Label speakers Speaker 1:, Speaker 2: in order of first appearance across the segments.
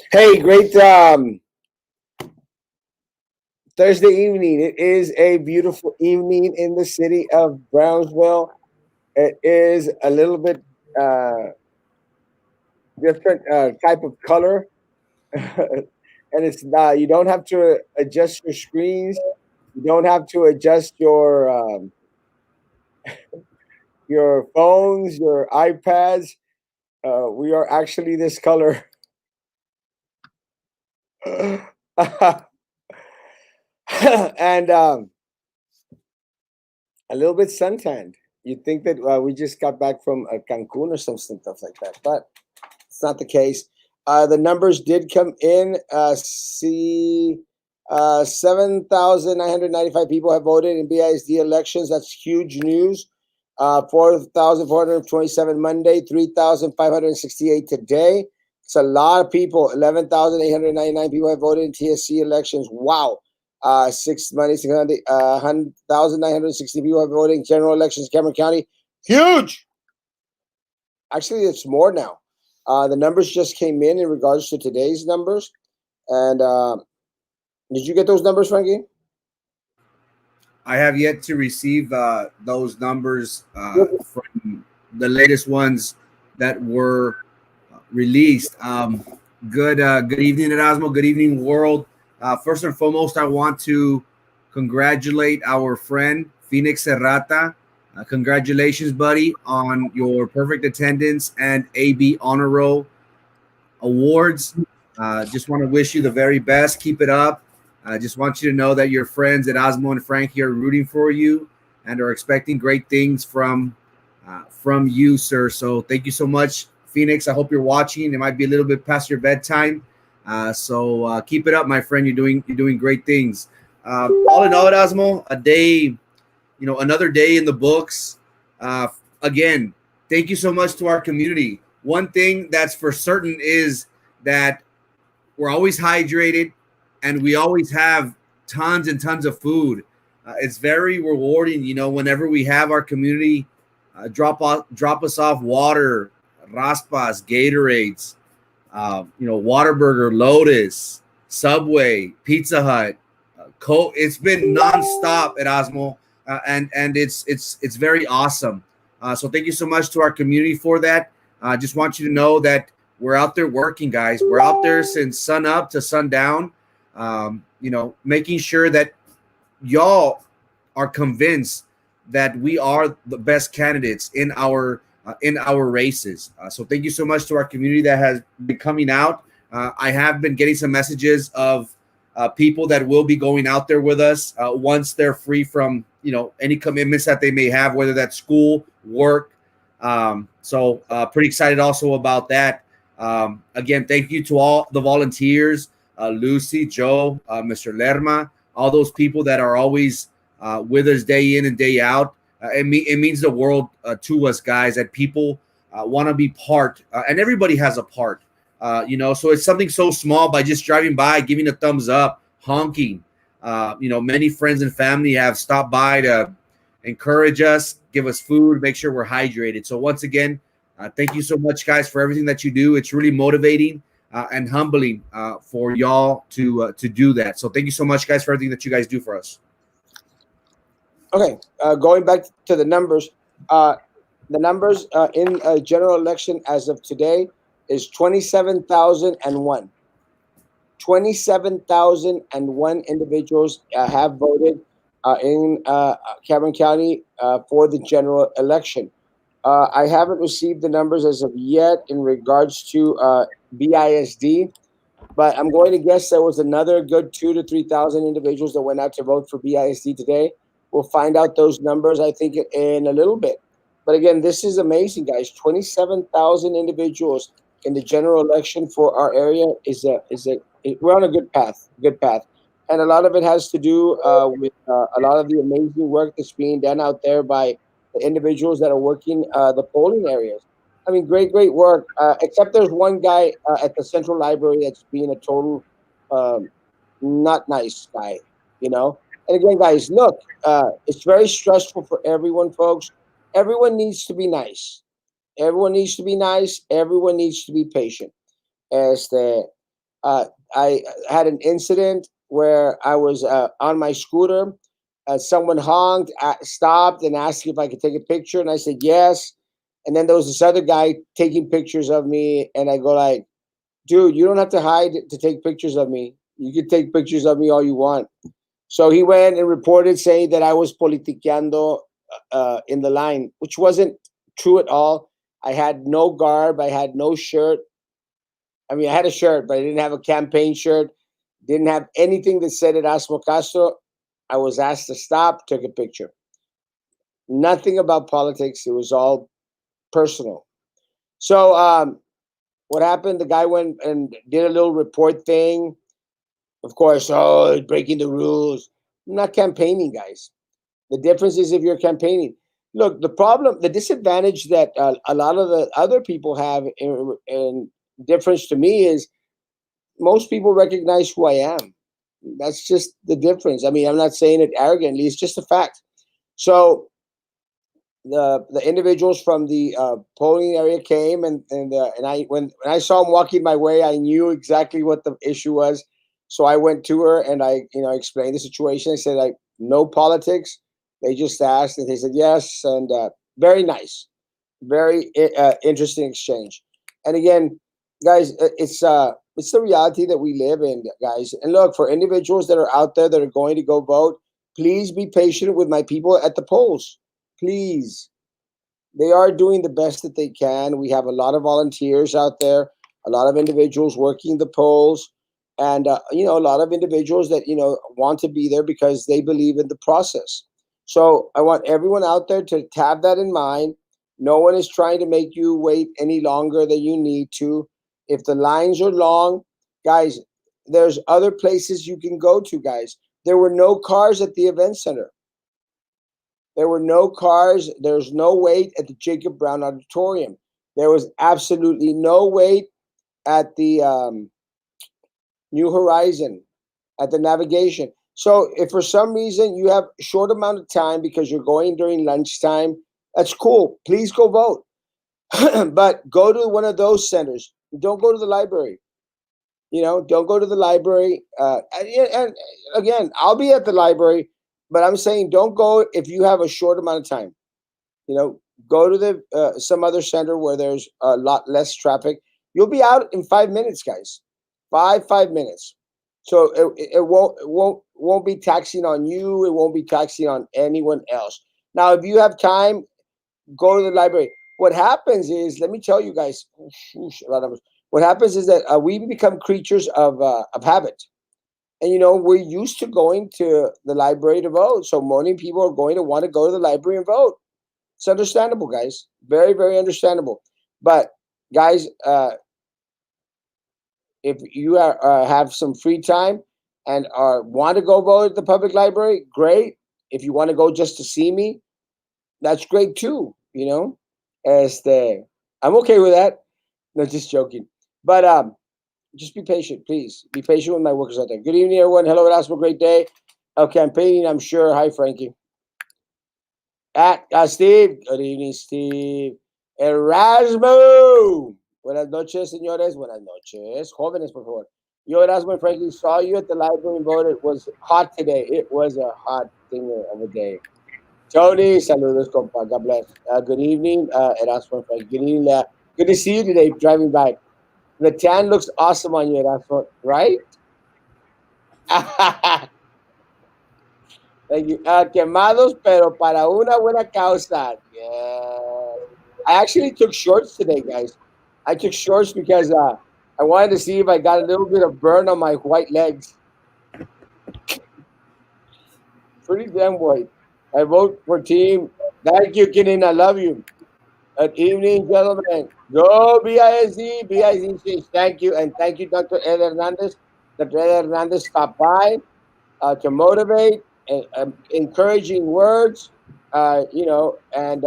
Speaker 1: Hey, great Thursday evening. It is a beautiful evening in the city of Brownsville. It is a little bit uh, different type of color, and it's not. You don't have to adjust your screens. You don't have to adjust your phones, your iPads. We are actually this color, and a little bit suntanned. You'd think that we just got back from Cancun or some stuff like that, but it's not the case. The numbers did come in. 7,995 people have voted in BISD elections. That's huge news. 4,427 Monday, 3,568 today. It's a lot of people. 11,899 people have voted in TSC elections. Wow. 1,960 people have voted in general elections in Cameron County. Huge. Actually, it's more now. The numbers just came in regards to today's numbers. And did you get those numbers, Frankie?
Speaker 2: I have yet to receive those numbers from the latest ones that were released. Good evening, Erasmo. Good evening, world. First and foremost, I want to congratulate our friend Phoenix Serrata. Congratulations, buddy, on your perfect attendance and AB Honor Roll awards. Just want to wish you the very best. Keep it up. I just want you to know that your friends at Osmo and Frankie are rooting for you and are expecting great things from you, sir. So thank you so much, Phoenix. I hope you're watching. It might be a little bit past your bedtime, so keep it up, my friend. You're doing great things. All in all, Osmo, a day, another day in the books. Again, thank you so much to our community. One thing that's for certain is that we're always hydrated and we always have tons and tons of food. It's very rewarding, whenever we have our community drop us off water, raspas, Gatorades, Waterburger, Lotus, Subway, Pizza Hut, Coke. It's been nonstop at Osmo, and it's very awesome. So thank you so much to our community for that. I just want you to know that we're out there working, guys. We're out there since sun up to sundown, making sure that y'all are convinced that we are the best candidates in our races. So thank you so much to our community that has been coming out. I have been getting some messages of people that will be going out there with us once they're free from any commitments that they may have, whether that's school, work. So pretty excited also about that. Again, thank you to all the volunteers, Lucy, Joe, Mr. Lerma, all those people that are always with us day in and day out. It means the world to us, guys, that people want to be part, and everybody has a part. So it's something so small by just driving by, giving a thumbs up, honking. Many friends and family have stopped by to encourage us, give us food, make sure we're hydrated. So once again, thank you so much, guys, for everything that you do. It's really motivating and humbling for y'all to do that. So thank you so much, guys, for everything that you guys do for us.
Speaker 1: Okay, going back to the numbers in a general election as of today is 27,001. 27,001 individuals have voted in Cameron County for the general election. I haven't received the numbers as of yet in regards to BISD, but I'm going to guess there was another good 2 to 3,000 individuals that went out to vote for BISD today. We'll find out those numbers, I think, in a little bit. But again, this is amazing, guys. 27,000 individuals in the general election for our area we're on a good path, and a lot of it has to do with a lot of the amazing work that's being done out there by the individuals that are working the polling areas. I mean, great work. Except there's one guy at the Central Library that's being a total not nice guy, you know. And again, guys, look, it's very stressful for everyone, folks. Everyone needs to be nice. Everyone needs to be nice. Everyone needs to be patient. Este, Uh, I had an incident where I was on my scooter. Someone honked, stopped, and asked if I could take a picture, and I said yes. And then there was this other guy taking pictures of me, and I go like, "Dude, you don't have to hide to take pictures of me. You can take pictures of me all you want." So he went and reported saying that I was politiqueando in the line, which wasn't true at all. I had no garb. I had no shirt. I mean, I had a shirt, but I didn't have a campaign shirt. Didn't have anything that said Erasmo Castro. I was asked to stop, took a picture. Nothing about politics. It was all personal. So what happened? The guy went and did a little report thing. Of course, oh, breaking the rules. I'm not campaigning, guys. The difference is if you're campaigning. Look, the problem, the disadvantage that a lot of the other people have in difference to me is most people recognize who I am. That's just the difference. I mean, I'm not saying it arrogantly. It's just a fact. So the individuals from the polling area came and I when I saw him walking my way, I knew exactly what the issue was. So I went to her and I explained the situation. I said like no politics. They just asked and they said yes and very nice, very interesting exchange. And again, guys, it's the reality that we live in, guys. And look, for individuals that are out there that are going to go vote, please be patient with my people at the polls. Please, they are doing the best that they can. We have a lot of volunteers out there, a lot of individuals working the polls, and a lot of individuals that want to be there because they believe in the process. So I want everyone out there to have that in mind. No one is trying to make you wait any longer than you need to. If the lines are long, guys, there's other places you can go to, guys. There were no cars at the event center. There were no cars. There's no wait at the Jacob Brown Auditorium. There was absolutely no wait at the New Horizon, at the navigation. So if for some reason you have a short amount of time because you're going during lunchtime, that's cool. Please go vote. But go to one of those centers. Don't go to the library. Don't go to the library. And again, I'll be at the library, but I'm saying don't go if you have a short amount of time. you know Go to the some other center where there's a lot less traffic. You'll be out in 5 minutes, guys. 5 minutes. So it won't be taxing on you. It won't be taxing on anyone else. Now if you have time, go to the library. What happens is, let me tell you guys, a lot of us, what happens is that we become creatures of habit. And we're used to going to the library to vote, so many people are going to want to go to the library and vote. It's understandable, guys. Very, very understandable. But guys, if you have some free time and want to go vote at the public library, great. If you want to go just to see me, that's great too. I'm okay with that. No, just joking. But just be patient, please. Be patient with my workers out there. Good evening, everyone. Hello, Erasmo. Great day. Campaigning, I'm sure. Hi, Frankie. Steve. Good evening, Steve. Erasmo. Buenas noches, señores. Buenas noches. Jóvenes, por favor. Yo, Erasmo and Frankie, saw you at the library and voted. It was hot today. It was a hot thing of a day. Tony, saludos, compa. God bless. Good evening, Erasmo and Frankie. Good evening. Good to see you today, driving by. The tan looks awesome on you, Erasmo, right? Thank you. Quemados, pero para una buena causa. Yes. I actually took shorts today, guys. I took shorts because I wanted to see if I got a little bit of burn on my white legs. Pretty damn white. I vote for team. Thank you, Kinin. I love you. Good evening, gentlemen. Go BISD. BISD says thank you. And thank you, Dr. Ed Hernandez. Dr. Ed Hernandez stopped by to motivate, encouraging words, and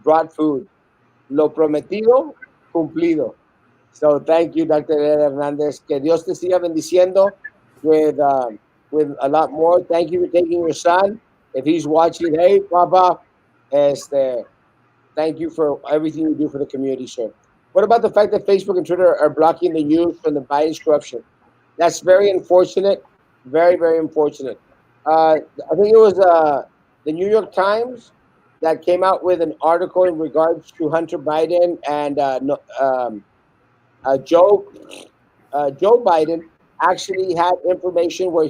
Speaker 1: brought food. Lo prometido, cumplido. So thank you, Dr. Ed Hernandez. Que Dios te siga bendiciendo with a lot more. Thank you for taking your son. If he's watching, hey, Papa, este, thank you for everything you do for the community, sir. What about the fact that Facebook and Twitter are blocking the news from the Biden's corruption? That's very unfortunate. Very, very unfortunate. I think it was the New York Times that came out with an article in regards to Hunter Biden and Joe Joe Biden actually had information where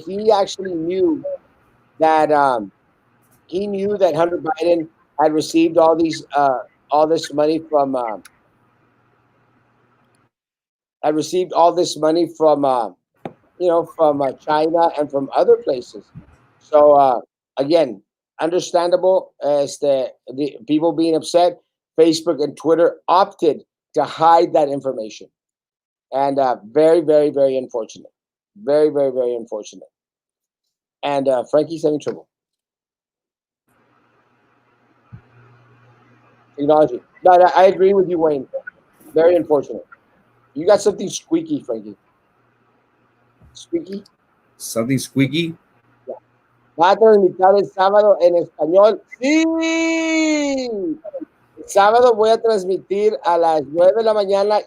Speaker 1: that he knew that Hunter Biden had received all this money from had received all this money from from China and from other places. So again, understandable as the people being upset. Facebook and Twitter opted to hide that information, and very, very, very unfortunate. Very, very, very unfortunate. And Frankie's having trouble. Technology. But I agree with you, Wayne. Very unfortunate. You got something squeaky, Frankie. Squeaky.
Speaker 2: Something squeaky.
Speaker 1: Ya. Va a transmitir el sábado en español. Sí. El sábado voy a transmitir a las 9 de la mañana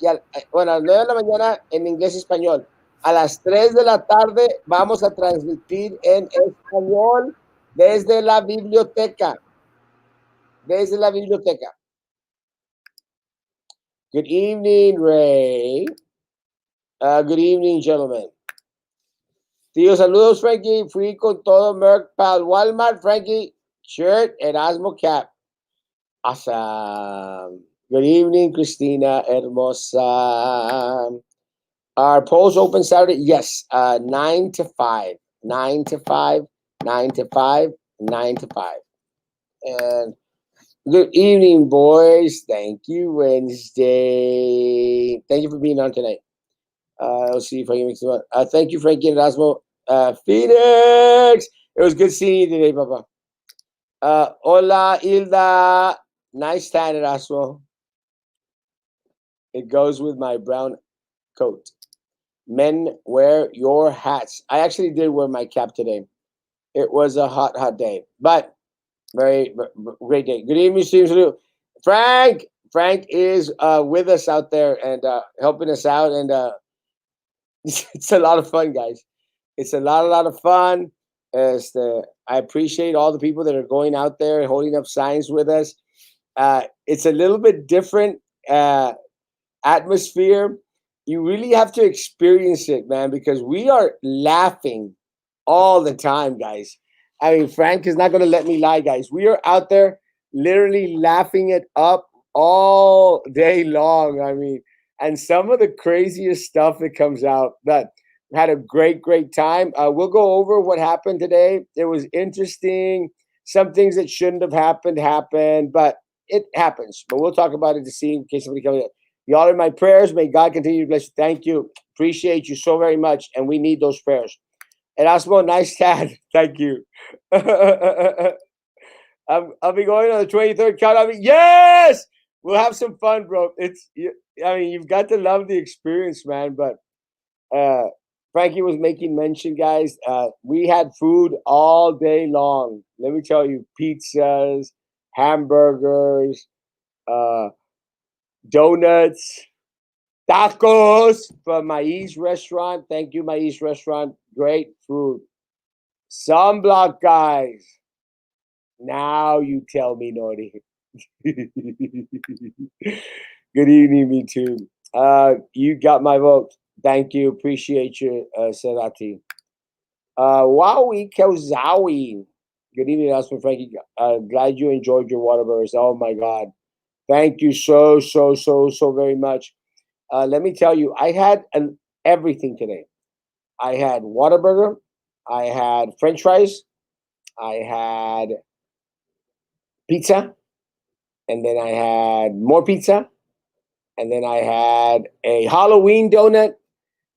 Speaker 1: bueno, a las 9 de la mañana en inglés y español. A las 3 de la tarde vamos a transmitir en español desde la biblioteca. Desde la biblioteca. Good evening, Ray. Good evening, gentlemen. Tío, saludos, Frankie. Fui con todo Merck para Walmart, Frankie. Shirt, Erasmo cap. Awesome. Good evening, Christina Hermosa. Our polls open Saturday? Yes, 9 to 5. 9 to 5, 9 to 5, 9 to 5. And good evening, boys. Thank you, Wednesday. Thank you for being on tonight. Let's see if I can mix them up. Thank you, Frankie and Erasmo. Phoenix! It was good seeing you today, Papa. Hola, Hilda. Nice tan, Erasmo. It goes with my brown coat. Men, wear your hats. I actually did wear my cap today. It was a hot, hot day, but very great day. Good evening, Steve. Frank. Frank is with us out there and helping us out, and it's a lot of fun, guys. It's a lot of fun. I appreciate all the people that are going out there and holding up signs with us. It's a little bit different atmosphere. You really have to experience it, man, because we are laughing all the time, guys. I mean, Frank is not going to let me lie, guys. We are out there literally laughing it up all day long. I mean, and some of the craziest stuff that comes out. But had a great, great time. We'll go over what happened today. It was interesting. Some things that shouldn't have happened, but it happens. But we'll talk about it to see in case somebody comes in. Y'all are my prayers. May God continue to bless you. Thank you. Appreciate you so very much. And we need those prayers. Erasmo, nice chat. Thank you. I'll be going on the 23rd count. Yes! We'll have some fun, bro. I mean, you've got to love the experience, man. But Frankie was making mention, guys. We had food all day long. Let me tell you, pizzas, hamburgers, donuts, tacos from Mai's restaurant. Thank you, Mai's restaurant. Great food. Sunblock, guys. Now you tell me, Nori. Good evening, me too. You got my vote. Thank you. Appreciate you, Serati. Wowie Kozawi. Good evening, Aspen Frankie. Glad you enjoyed your Whataburgers. Oh my God. Thank you so, so, so, so very much. Let me tell you, I had everything today. I had Whataburger. I had French fries. I had pizza. And then I had more pizza. And then I had a Halloween donut.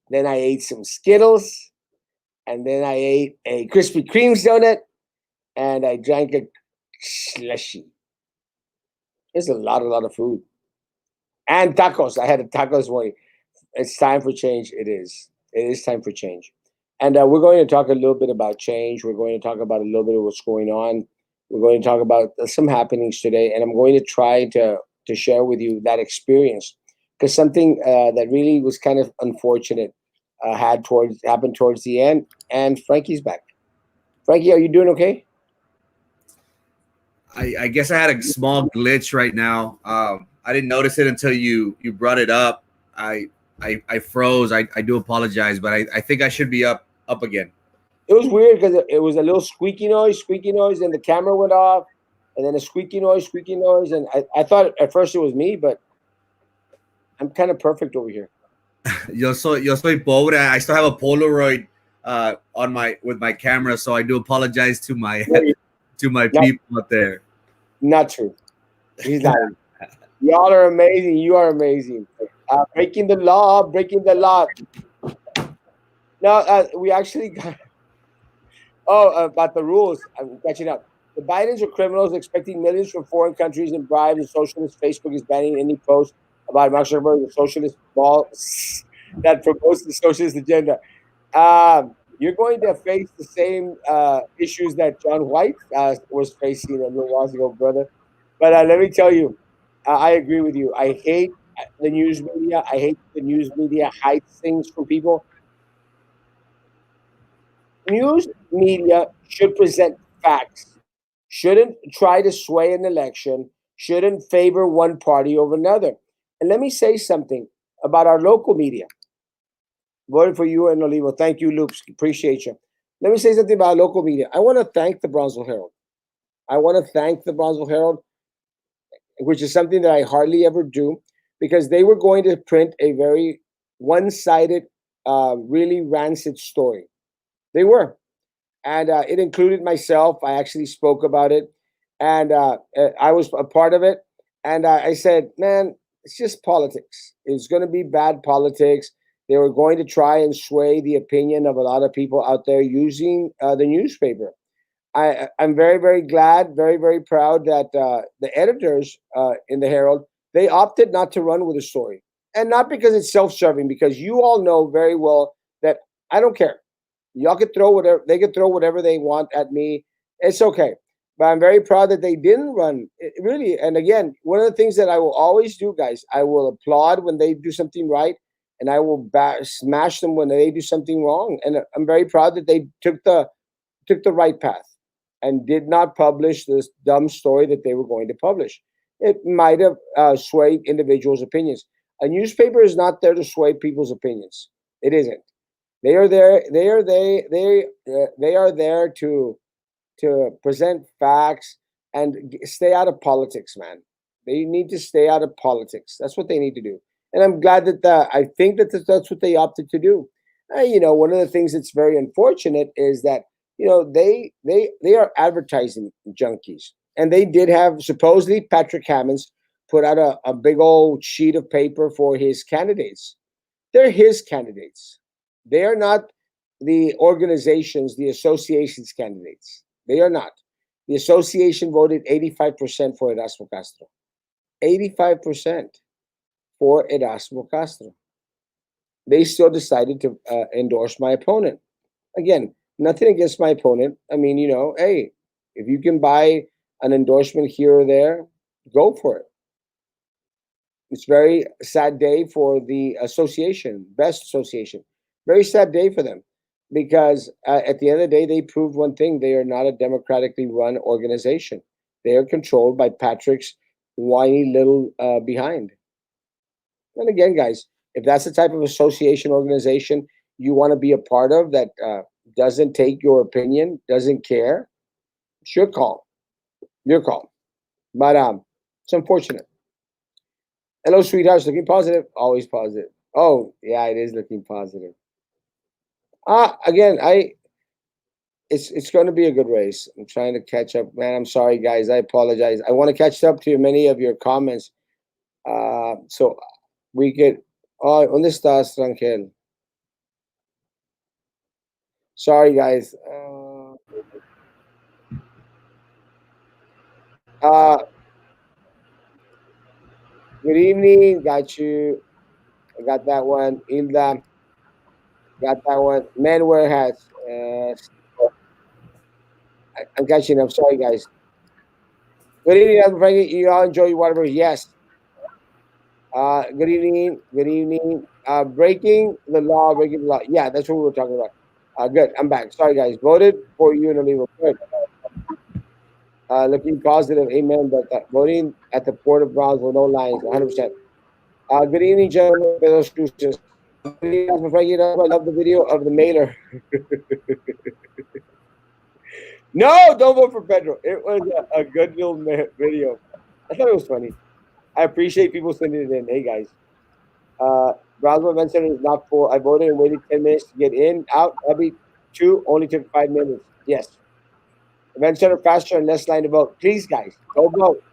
Speaker 1: Then I ate some Skittles. And then I ate a Krispy Kreme's donut. And I drank a slushy. It's a lot of food. And tacos. I had a tacos morning. It's time for change. It is. It is time for change. And we're going to talk a little bit about change. We're going to talk about a little bit of what's going on. We're going to talk about some happenings today. And I'm going to try to share with you that experience. because something that really was kind of unfortunate had towards happened towards the end. And Frankie's back. Frankie, are you doing okay?
Speaker 2: I guess I had a small glitch right now. I didn't notice it until you brought it up. I froze. I do apologize, but I think I should be up again.
Speaker 1: It was weird because it was a little squeaky noise, and the camera went off, and then a squeaky noise, and I thought at first it was me, but I'm kind of perfect over here.
Speaker 2: Yo soy pobre. I still have a Polaroid on my with my camera, so I do apologize to my
Speaker 1: No,
Speaker 2: to my
Speaker 1: not
Speaker 2: people out there.
Speaker 1: not true. He's not. Y'all are amazing. You are amazing. Breaking the law, breaking the law. Now we actually got. Oh, about the rules. I'm catching up. The Bidens are criminals expecting millions from foreign countries in bribes. And socialist Facebook is banning any post about Mark Zuckerberg, the socialist ball that promotes the socialist agenda. You're going to face the same issues that John White was facing a little while ago, brother. But let me tell you, I agree with you. I hate the news media. I hate the news media hides things from people. News media should present facts, shouldn't try to sway an election, shouldn't favor one party over another. And let me say something about our local media. Voted for you and Olivo. Thank you, Loops. Appreciate you. Let me say something about local media. I want to thank the Bronzeville Herald. I want to thank the Bronzeville Herald, which is something that I hardly ever do, because they were going to print a very one sided, really rancid story. They were. And it included myself. I actually spoke about it, and I was a part of it. And I said, "Man, it's just politics. It's going to be bad politics. They were going to try and sway the opinion of a lot of people out there using the newspaper." I'm very, very glad, very, very proud that the editors in the Herald, they opted not to run with the story, and not because it's self-serving, because you all know very well that I don't care. Y'all could throw whatever they could throw whatever they want at me. It's okay. But I'm very proud that they didn't run. Really. And again, one of the things that I will always do, guys, I will applaud when they do something right, and I will smash them when they do something wrong. And I'm very proud that they took the right path and did not publish this dumb story that they were going to publish. It might have swayed individuals' opinions. A newspaper is not there to sway people's opinions. It isn't. They are there. They are there to present facts and stay out of politics, man. They need to stay out of politics. That's what they need to do. And I'm glad that I think that that's what they opted to do. One of the things that's very unfortunate is that they are advertising junkies, and they did have supposedly Patrick Hammonds put out a big old sheet of paper for his candidates. They're his candidates. They are not the organizations, the association's candidates. They are not. The association voted 85% for Erasmo Castro. 85% for Erasmo Castro. They still decided to endorse my opponent. Again, nothing against my opponent. I mean, hey, if you can buy an endorsement here or there, go for it. It's very sad day for the association, best association. Very sad day for them, because at the end of the day, they proved one thing: they are not a democratically run organization. They are controlled by Patrick's whiny little behind. And again, guys, if that's the type of association organization you want to be a part of, that doesn't take your opinion, doesn't care, it's your call. Your call. But it's unfortunate. Hello, sweethearts. Looking positive. Always positive. Oh, yeah, it is looking positive. Again, it's going to be a good race. I'm trying to catch up, man. I'm sorry, guys. I apologize. I want to catch up to many of your comments. So we could. Oh, ¿dónde estás, Rangel? Sorry, guys. Uh, Good evening. Got you. I got that one. Hilda, got that one. Man wear hats. I'm catching up. Sorry, guys. Good evening, Frankie. You all enjoy your water. Yes. Good evening. Good evening. Breaking the law. Breaking the law. Yeah, that's what we were talking about. Good. I'm back. Sorry, guys. Voted for you in a legal. Good. Looking positive. Amen. But voting at the Port of Brownsville, no lines. 100%. Good evening, gentlemen. Pedro Cruces. Good evening, Frankie. I love the video of the mailer. No, don't vote for Pedro. It was a good little video. I thought it was funny. I appreciate people sending it in. Hey, guys. Uh, Brownsville Event Center is not full. I voted and waited 10 minutes to get in. Out. Every two only took 5 minutes. Yes. Event Center faster and less line to vote. Please, guys, go vote.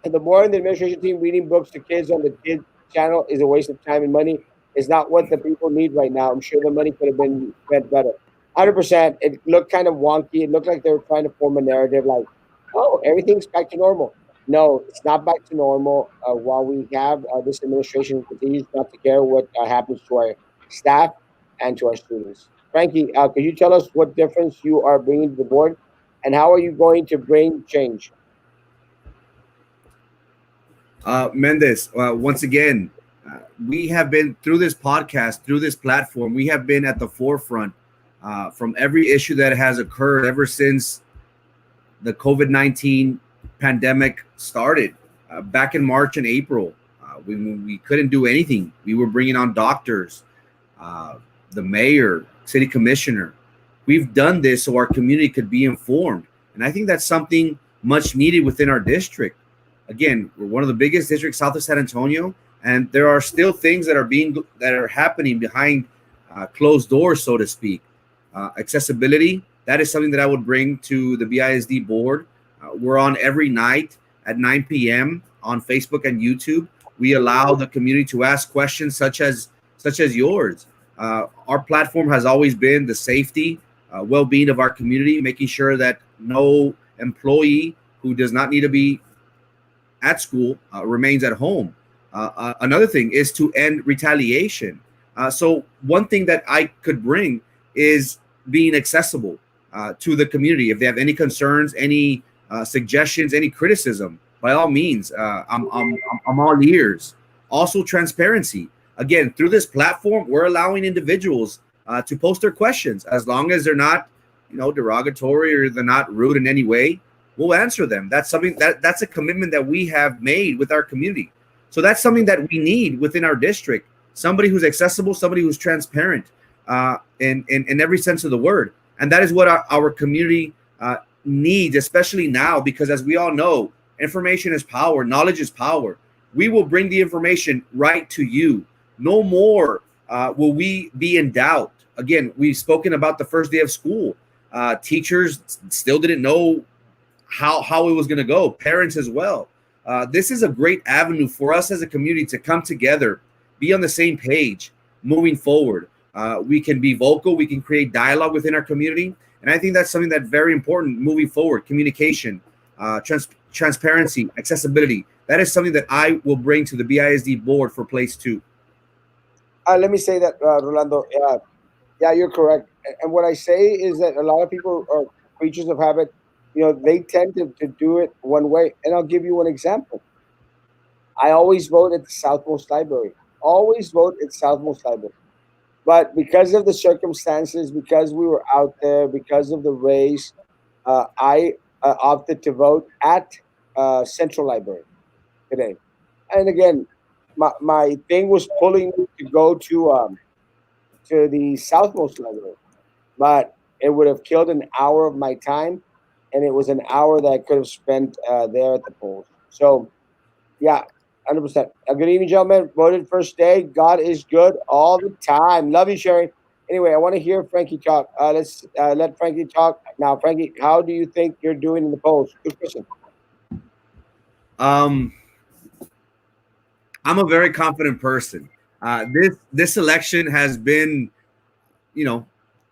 Speaker 1: And the more the administration team reading books to kids on the kids channel is a waste of time and money. It's not what the people need right now. I'm sure the money could have been spent better. 100%. It looked kind of wonky. It looked like they were trying to form a narrative like, oh, everything's back to normal. No, it's not back to normal. While we have this administration continues not to care what happens to our staff and to our students. Frankie, could you tell us what difference you are bringing to the board, and how are you going to bring change?
Speaker 2: Mendez, once again, we have been through this podcast, through this platform, we have been at the forefront from every issue that has occurred ever since the COVID-19 pandemic started back in March and April. We couldn't do anything. We were bringing on doctors, the mayor, city commissioner. We've done this so our community could be informed. And I think that's something much needed within our district. Again, we're one of the biggest districts south of San Antonio, and there are still things that are happening behind closed doors, so to speak. Accessibility, that is something that I would bring to the BISD board. We're on every night at 9 p.m. on Facebook and YouTube. We allow the community to ask questions such as yours. Our platform has always been the safety, well-being of our community, making sure that no employee who does not need to be at school remains at home. Another thing is to end retaliation. So one thing that I could bring is being accessible to the community. If they have any concerns, any suggestions, any criticism, by all means, I'm all ears. Also, transparency. Again, through this platform, we're allowing individuals to post their questions as long as they're not, derogatory or they're not rude in any way. We'll answer them. That's something that's a commitment that we have made with our community. So that's something that we need within our district. Somebody who's accessible, somebody who's transparent, in every sense of the word. And that is what our community needs, especially now, because as we all know, information is power, knowledge is power. We will bring the information right to you. No more will we be in doubt. Again, we've spoken about the first day of school. Teachers still didn't know how it was going to go, parents as well. This is a great avenue for us as a community to come together, be on the same page, moving forward. We can be vocal, we can create dialogue within our community. And I think that's something that's very important moving forward. Communication, transparency, accessibility. That is something that I will bring to the BISD board for place 2.
Speaker 1: Let me say that, Rolando. Yeah, you're correct. And what I say is that a lot of people are creatures of habit. They tend to do it one way. And I'll give you one example. I always vote at the Southmost Library. Always vote at Southmost Library. But because of the circumstances, because we were out there, because of the race, I opted to vote at Central Library today. And again, my thing was pulling me to go to the Southmost Library, but it would have killed an hour of my time, and it was an hour that I could have spent there at the polls. So, yeah, 100%. Good evening, gentlemen. Voted first day. God is good all the time. Love you, Sherry. Anyway, I want to hear Frankie talk. Let's let Frankie talk now. Frankie, how do you think you're doing in the polls? Good question.
Speaker 2: Um, I'm a very confident person. This election has been, you know,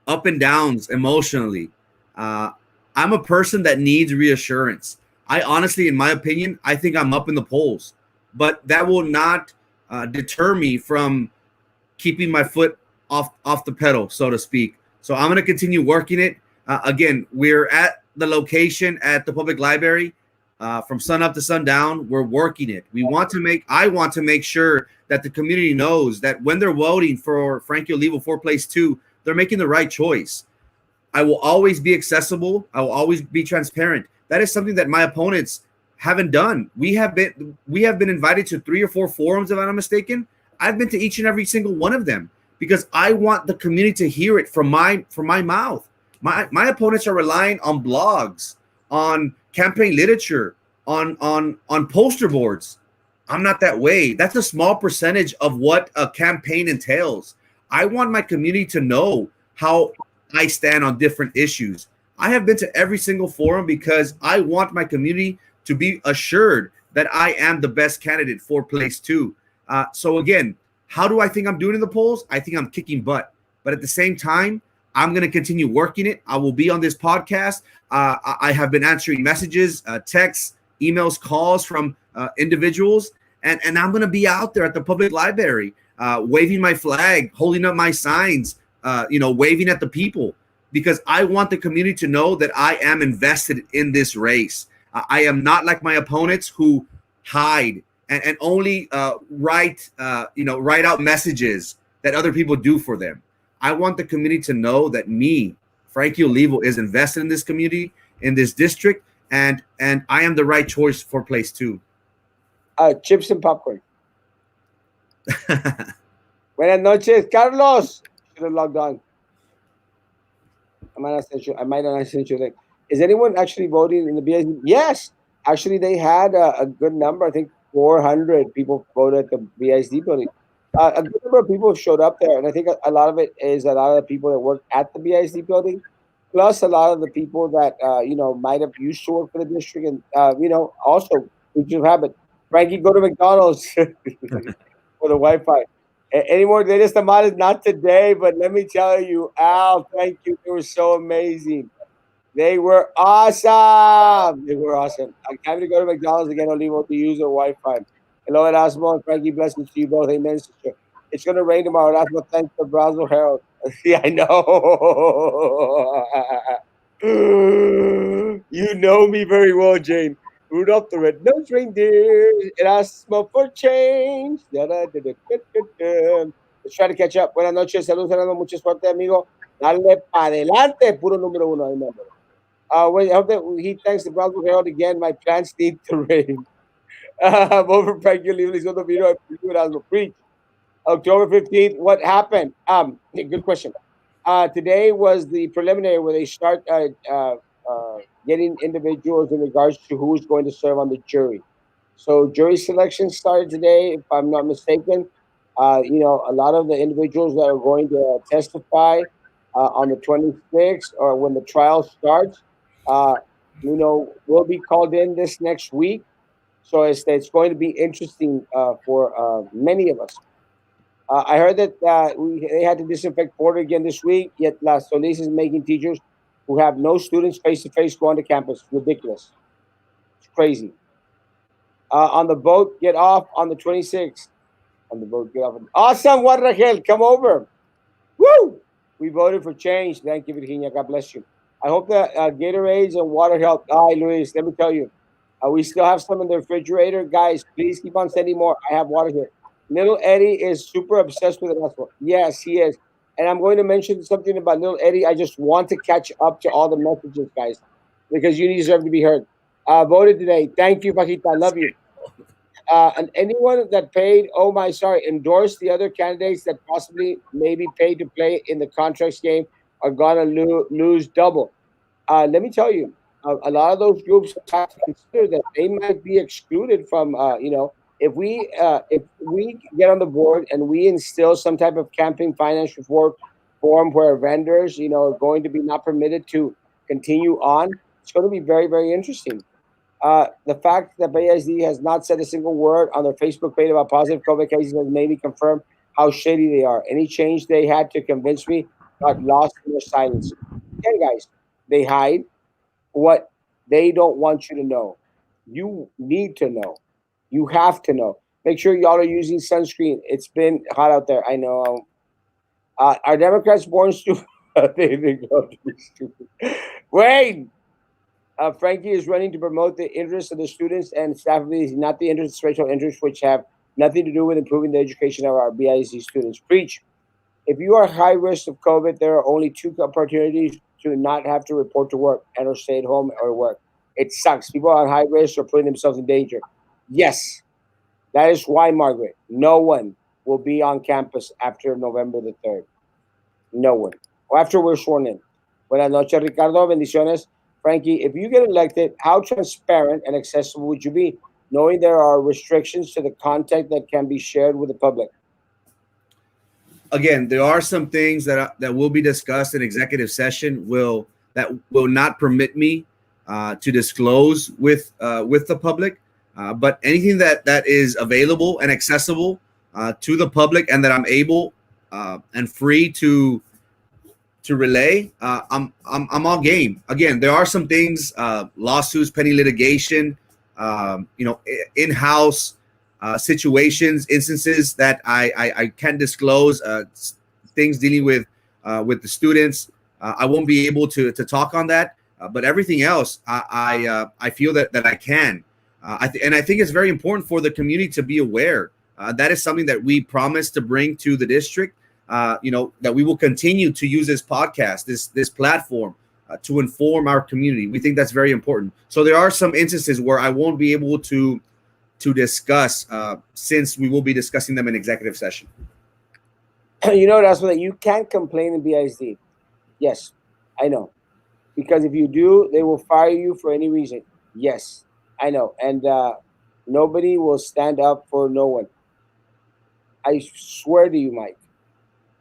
Speaker 2: up and downs emotionally. Uh, I'm a person that needs reassurance. I honestly, in my opinion, I think I'm up in the polls, but that will not deter me from keeping my foot off the pedal, so to speak. So I'm going to continue working it. Again, we're at the location at the public library. from sun up to sundown. We're working it. I want to make sure that the community knows that when they're voting for Frankie Olivo for place two, they're making the right choice. I will always be accessible. I will always be transparent. That is something that my opponents haven't done. We have been invited to 3 or 4 forums, if I'm not mistaken. I've been to each and every single one of them because I want the community to hear it from my mouth. My opponents are relying on blogs, on campaign literature, on poster boards. I'm not that way. That's a small percentage of what a campaign entails. I want my community to know how I stand on different issues. I have been to every single forum because I want my community to be assured that I am the best candidate for place two. So again, how do I think I'm doing in the polls? I think I'm kicking butt. But at the same time, I'm going to continue working it. I will be on this podcast. I have been answering messages, texts, emails, calls from individuals, and I'm going to be out there at the public library, waving my flag, holding up my signs, waving at the people, because I want the community to know that I am invested in this race. I am not like my opponents who hide and only write out messages that other people do for them. I want the community to know that me, Frankie Olivo, is invested in this community, in this district, and I am the right choice for place two.
Speaker 1: Chips and popcorn. Buenas noches, Carlos. Should have logged on. I might not have sent you a link. Is anyone actually voting in the BISD? Yes, actually, they had a good number. I think 400 people voted at the BISD building. A good number of people showed up there, and I think a lot of it is a lot of the people that work at the BISD building, plus a lot of the people that might have used to work for the district, and also we should have it. Frankie, go to McDonald's for the Wi-Fi. Any more latest tamales? Not today, but let me tell you, Al, thank you. They were so amazing. They were awesome. They were awesome. I'm having to go to McDonald's again, Olivo, to use their Wi-Fi. Hello, Erasmo and Frankie. Blessings to you both. Amen, sister. It's going to rain tomorrow. Erasmo, thanks for Brazil Herald. Yeah, I know. You know me very well, Jane. Rudolph the Red-Nosed Reindeer. Erasmo for change. Da-da-da-da-da-da-da. Let's try to catch up. Buenas noches. Saludos, Fernando. Mucha suerte, amigo. Dale para adelante. Puro número uno. Amen. I hope that he thanks the Bronco Herald again. My plants need to rain. Over Frankie Lively's on the video. Erasmo preach. October 15th. What happened? Good question. Today was the preliminary where they start getting individuals in regards to who's going to serve on the jury. So jury selection started today, if I'm not mistaken. A lot of the individuals that are going to testify on the 26th or when the trial starts, will be called in this next week. So it's going to be interesting for many of us. I heard that they had to disinfect Porter again this week, yet La Solis is making teachers who have no students face-to-face go onto campus. Ridiculous. It's crazy. On the boat, get off on the 26th. On the boat, get off. Awesome, Juan Rangel, come over. Woo! We voted for change. Thank you, Virginia. God bless you. I hope that Gatorades and water help. Hi, Luis. Let me tell you, we still have some in the refrigerator. Guys, please keep on sending more. I have water here. Little Eddie is super obsessed with Erasmo. Yes, he is. And I'm going to mention something about Little Eddie. I just want to catch up to all the messages, guys, because you deserve to be heard. Voted today. Thank you, Paquita. I love you. And anyone that endorsed the other candidates that possibly maybe paid to play in the contracts game are gonna lose double. Let me tell you, a lot of those groups have to consider that they might be excluded from. If we get on the board and we instill some type of campaign finance reform form where vendors, are going to be not permitted to continue on, it's going to be very, very interesting. The fact that BSD has not said a single word on their Facebook page about positive COVID cases has made me confirm how shady they are. Any change they had to convince me got lost in their silence. Again, guys, they hide what they don't want you to know. You need to know. You have to know. Make sure y'all are using sunscreen. It's been hot out there. I know. Are Democrats born stupid? They go to be stupid. Wait. Frankie is running to promote the interests of the students and staff of these, not the interests, racial interests, which have nothing to do with improving the education of our BIC students. Preach. If you are high risk of COVID, there are only two opportunities to not have to report to work and or stay at home or work. It sucks. People on high risk are putting themselves in danger. Yes, that is why, Margaret, no one will be on campus after November the 3rd. No one. Or after we're sworn in. Buenas noches, Ricardo. Bendiciones. Frankie, if you get elected, how transparent and accessible would you be, knowing there are restrictions to the content that can be shared with the public?
Speaker 2: Again, there are some things that will be discussed in executive session that will not permit me to disclose with the public. But anything that is available and accessible to the public, and that I'm able and free to relay, I'm all game. Again, there are some things, lawsuits, pending litigation, in-house situations, instances that I can't disclose. Things dealing with the students, I won't be able to talk on that. But everything else, I feel that I can. And I think it's very important for the community to be aware. That is something that we promise to bring to the district. That we will continue to use this podcast, this platform, to inform our community. We think that's very important. So there are some instances where I won't be able to discuss, since we will be discussing them in executive session.
Speaker 1: You know, that's what you can't complain in BISD. Yes, I know. Because if you do, they will fire you for any reason. Yes, I know. And nobody will stand up for no one. I swear to you, Mike,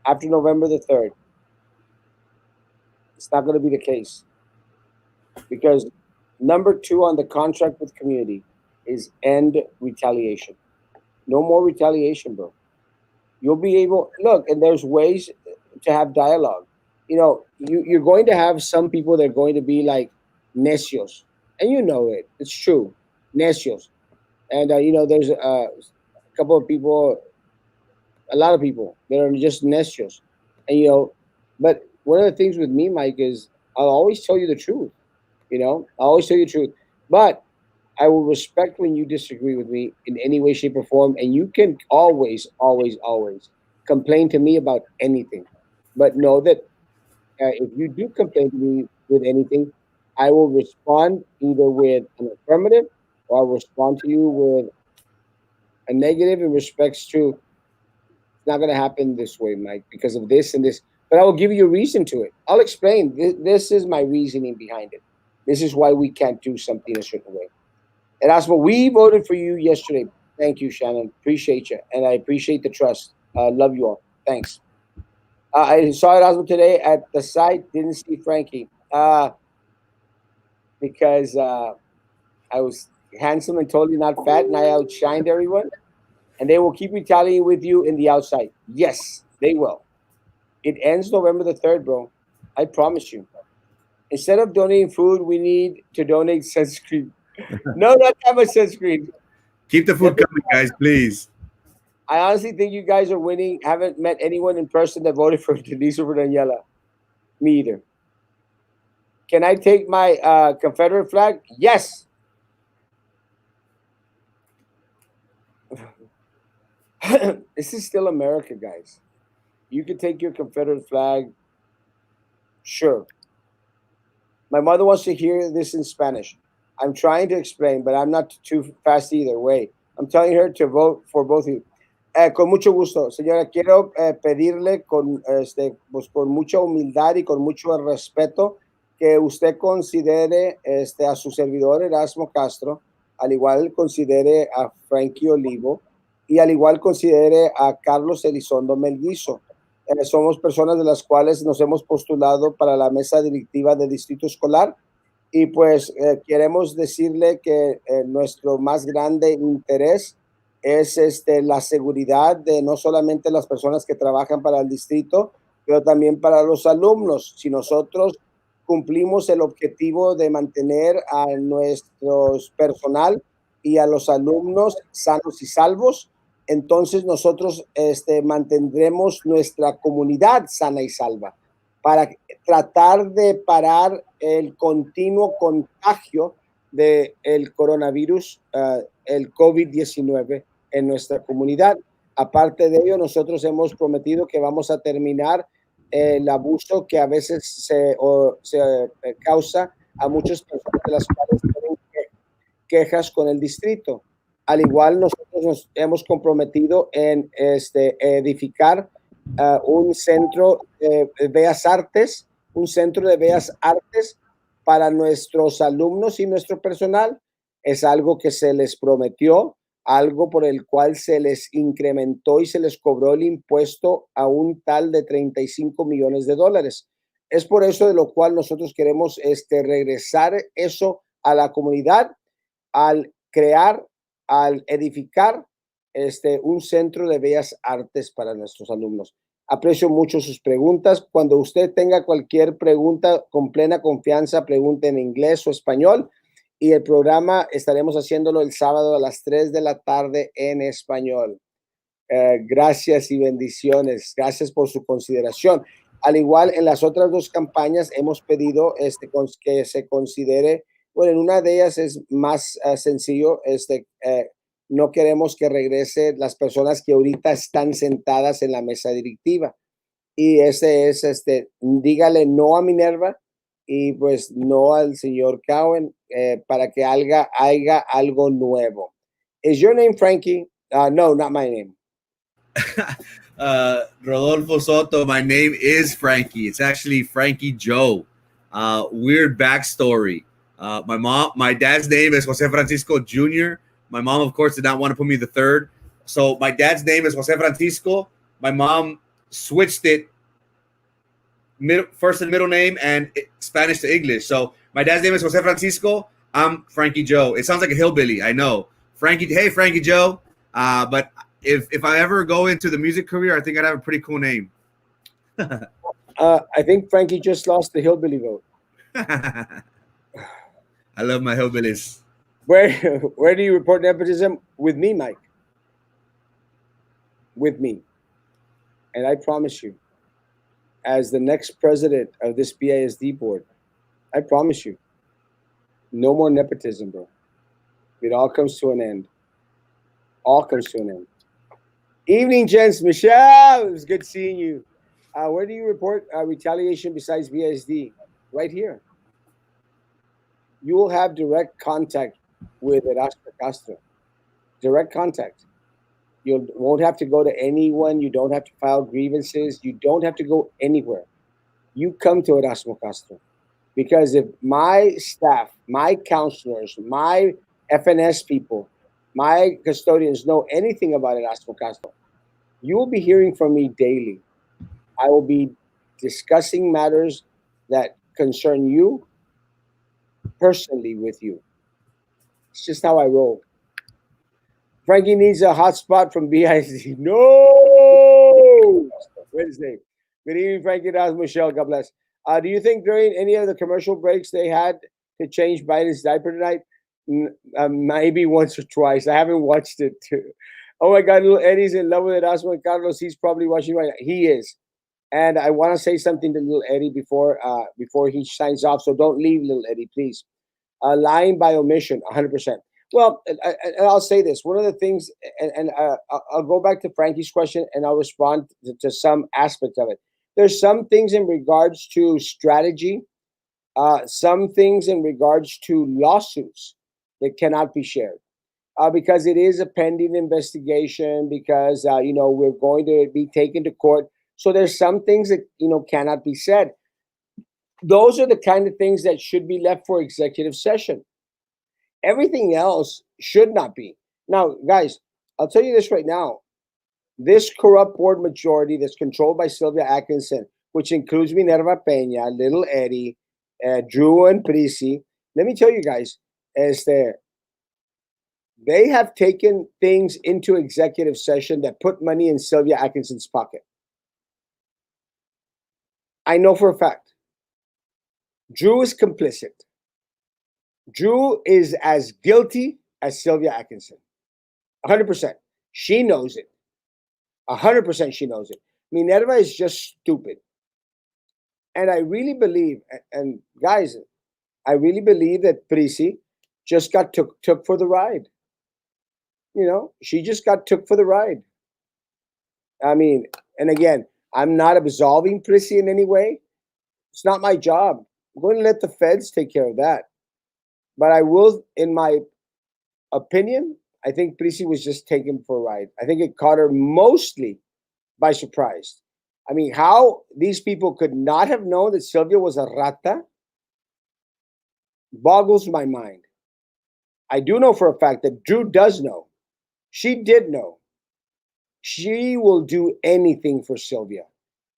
Speaker 1: after November the 3rd, it's not going to be the case. Because number two on the contract with community is end retaliation. No more retaliation, bro. You'll be able, look, and there's ways to have dialogue. You're going to have some people that are going to be like necios, and you know it. It's true, necios. And there's a couple of people, a lot of people that are just necios, and But one of the things with me, Mike, is I'll always tell you the truth. I'll always tell you the truth, but I will respect when you disagree with me in any way, shape, or form, and you can always, always, always complain to me about anything. But know that if you do complain to me with anything, I will respond either with an affirmative or I'll respond to you with a negative in respects to it's not going to happen this way, Mike, because of this and this. But I will give you a reason to it. I'll explain. This is my reasoning behind it. This is why we can't do something a certain way. Erasmo, we voted for you yesterday. Thank you, Shannon. Appreciate you. And I appreciate the trust. Love you all. Thanks. I saw Erasmo today at the site. Didn't see Frankie because I was handsome and totally not fat, and I outshined everyone. And they will keep retaliating with you in the outside. Yes, they will. It ends November the 3rd, bro. I promise you. Instead of donating food, we need to donate sunscreen. No, not that much sunscreen.
Speaker 2: Keep the food coming, guys, please.
Speaker 1: I honestly think you guys are winning. Haven't met anyone in person that voted for Denise or Daniela. Me either. Can I take my Confederate flag? Yes. This is still America, guys. You can take your Confederate flag. Sure. My mother wants to hear this in Spanish. I'm trying to explain, but I'm not too fast either way. I'm telling her to vote for both of you. Con mucho gusto, señora. Quiero pedirle pues, con mucha humildad y con mucho respeto que usted considere a su servidor Erasmo Castro, al igual considere a Frankie Olivo y al igual considere a Carlos Elizondo Melguizo. Somos personas de las cuales nos hemos postulado para la mesa directiva del Distrito Escolar y pues queremos decirle que nuestro más grande interés es la seguridad de no solamente las personas que trabajan para el distrito, pero también para los alumnos. Si nosotros cumplimos el objetivo de mantener a nuestro personal y a los alumnos sanos y salvos, entonces nosotros mantendremos nuestra comunidad sana y salva para tratar de parar el continuo contagio del coronavirus, el COVID-19 en nuestra comunidad. Aparte de ello, nosotros hemos prometido que vamos a terminar el abuso que a veces se causa a muchas personas de las cuales tienen quejas con el distrito. Al igual, nosotros nos hemos comprometido en edificar un centro de bellas artes, un centro de bellas artes para nuestros alumnos y nuestro personal. Es algo que se les prometió, algo por el cual se les incrementó y se les cobró el impuesto a un tal de 35 millones de dólares. Es por eso de lo cual nosotros queremos regresar eso a la comunidad al crear, al edificar un centro de bellas artes para nuestros alumnos. Aprecio mucho sus preguntas. Cuando usted tenga cualquier pregunta, con plena confianza, pregunte en inglés o español. Y el programa estaremos haciéndolo el sábado a las 3 de la tarde en español. Gracias y bendiciones. Gracias por su consideración. Al igual, en las otras dos campañas hemos pedido que se considere, bueno, en una de ellas es más sencillo, no queremos que regrese las personas que ahorita están sentadas en la mesa directiva. Y ese es, dígale no a Minerva y pues no al señor Cowen para que haya algo nuevo. Is your name Frankie? No, not my name.
Speaker 2: Rodolfo Soto, my name is Frankie. It's actually Frankie Joe. Weird backstory. My dad's name is Jose Francisco Jr. My mom, of course, did not want to put me the third. So my dad's name is Jose Francisco. My mom switched it first and middle name and Spanish to English. So my dad's name is Jose Francisco. I'm Frankie Joe. It sounds like a hillbilly, I know. Frankie, hey Frankie Joe. But if I ever go into the music career, I think I'd have a pretty cool name.
Speaker 1: I think Frankie just lost the hillbilly vote.
Speaker 2: I love my hillbillies.
Speaker 1: Where do you report nepotism? With me, Mike. With me. And I promise you, as the next president of this BISD board, I promise you, no more nepotism, bro. It all comes to an end. All comes to an end. Evening, gents. Michelle, it was good seeing you. Where do you report retaliation besides BISD? Right here. You will have direct contact with Erasmo Castro. Direct contact. You won't have to go to anyone. You don't have to file grievances. You don't have to go anywhere. You come to Erasmo Castro. Because if my staff, my counselors, my FNS people, my custodians know anything about Erasmo Castro, you will be hearing from me daily. I will be discussing matters that concern you personally with you. It's just how I roll. Frankie needs a hotspot from BIC. No! What's his name? Good evening, Frankie. That was Michelle. God bless. Do you think during any of the commercial breaks they had to change Biden's diaper tonight? Maybe once or twice. I haven't watched it. Oh my God, little Eddie's in love with Erasmo and Carlos. He's probably watching right now. He is. And I want to say something to little Eddie before he signs off. So don't leave, little Eddie, please. Lying by omission, 100%. Well, and I'll say this. One of the things, and I'll go back to Frankie's question, and I'll respond to some aspect of it. There's some things in regards to strategy, some things in regards to lawsuits that cannot be shared. Because it is a pending investigation, because we're going to be taken to court. So there's some things that cannot be said. Those are the kind of things that should be left for executive session. Everything else should not be. Now, guys, I'll tell you this right now. This corrupt board majority that's controlled by Sylvia Atkinson, which includes Minerva Peña, Little Eddie, Drew and Prisi, let me tell you guys, they have taken things into executive session that put money in Sylvia Atkinson's pocket. I know for a fact. Drew is complicit. Drew is as guilty as Sylvia Atkinson. 100%. She knows it. 100% she knows it. Minerva is just stupid. And I really believe, and guys, I really believe that Prissy just got took for the ride. She just got took for the ride. I mean, and again, I'm not absolving Prissy in any way. It's not my job. I'm going to let the feds take care of that. But I will, in my opinion, I think Prissy was just taken for a ride. I think it caught her mostly by surprise. I mean, how these people could not have known that Sylvia was a rata boggles my mind. I do know for a fact that Drew does know. She did know. She will do anything for Sylvia.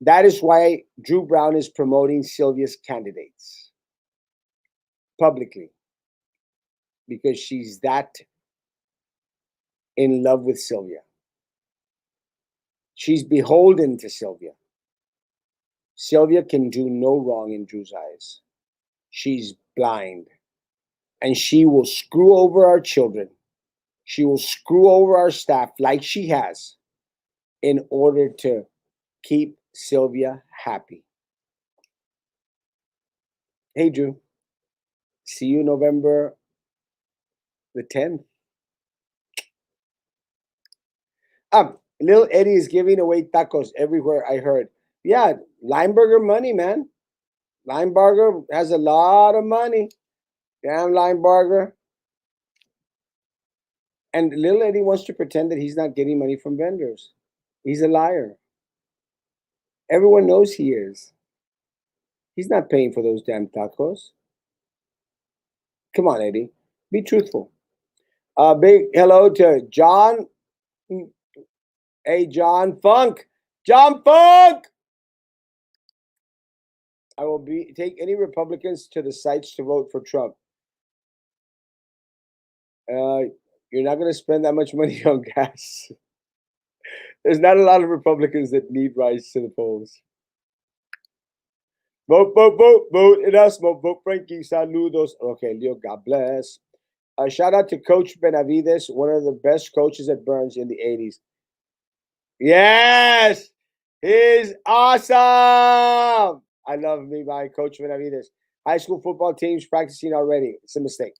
Speaker 1: That is why Drew Brown is promoting Sylvia's candidates publicly, because she's that in love with Sylvia. She's beholden to Sylvia. Sylvia can do no wrong in Drew's eyes. She's blind. And she will screw over our children. She will screw over our staff like she has in order to keep Sylvia happy. Hey, Drew. See you November the 10th. Little Eddie is giving away tacos everywhere, I heard. Yeah, Lineberger money, man. Lineberger has a lot of money. Damn Lineberger. And little Eddie wants to pretend that he's not getting money from vendors. He's a liar. Everyone knows he is. He's not paying for those damn tacos. Come on, Eddie. Be truthful. Big hello to John. Hey, John Funk. John Funk! I will take any Republicans to the sites to vote for Trump. You're not going to spend that much money on gas. There's not a lot of Republicans that need rides to the polls. Vote, vote, vote, vote. Erasmo, vote Frankie. Saludos. Okay, Leo, God bless. Shout out to Coach Benavides, one of the best coaches at Burns in the 80s. Yes! He's awesome! I love me by Coach Benavides. High school football teams practicing already. It's a mistake.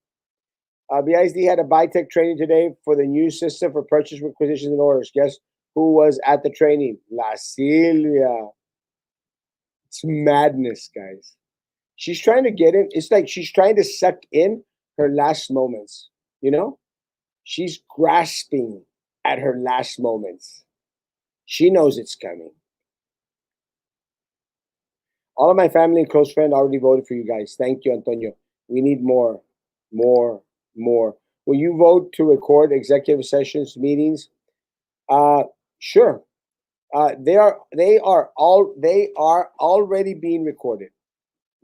Speaker 1: BISD had a BITEC training today for the new system for purchase requisitions and orders. Guess who was at the training? La Silvia. It's madness, guys. She's trying to get in. It's like she's trying to suck in her last moments. She's grasping at her last moments. She knows it's coming. All of my family and close friends already voted for you guys. Thank you, Antonio. We need more, more, more. Will you vote to record executive sessions meetings? Sure. They are already being recorded.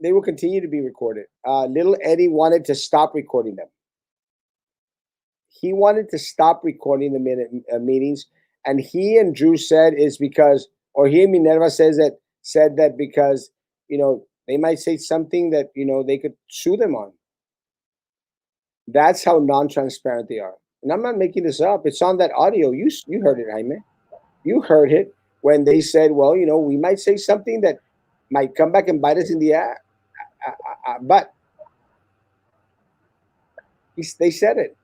Speaker 1: They will continue to be recorded. Little Eddie wanted to stop recording them. He wanted to stop recording the meetings, and he and Drew said is because, or he and Minerva said that because they might say something that they could sue them on. That's how non-transparent they are. And I'm not making this up. It's on that audio. You heard it, Jaime. You heard it when they said, well, we might say something that might come back and bite us in the ass. But they said it.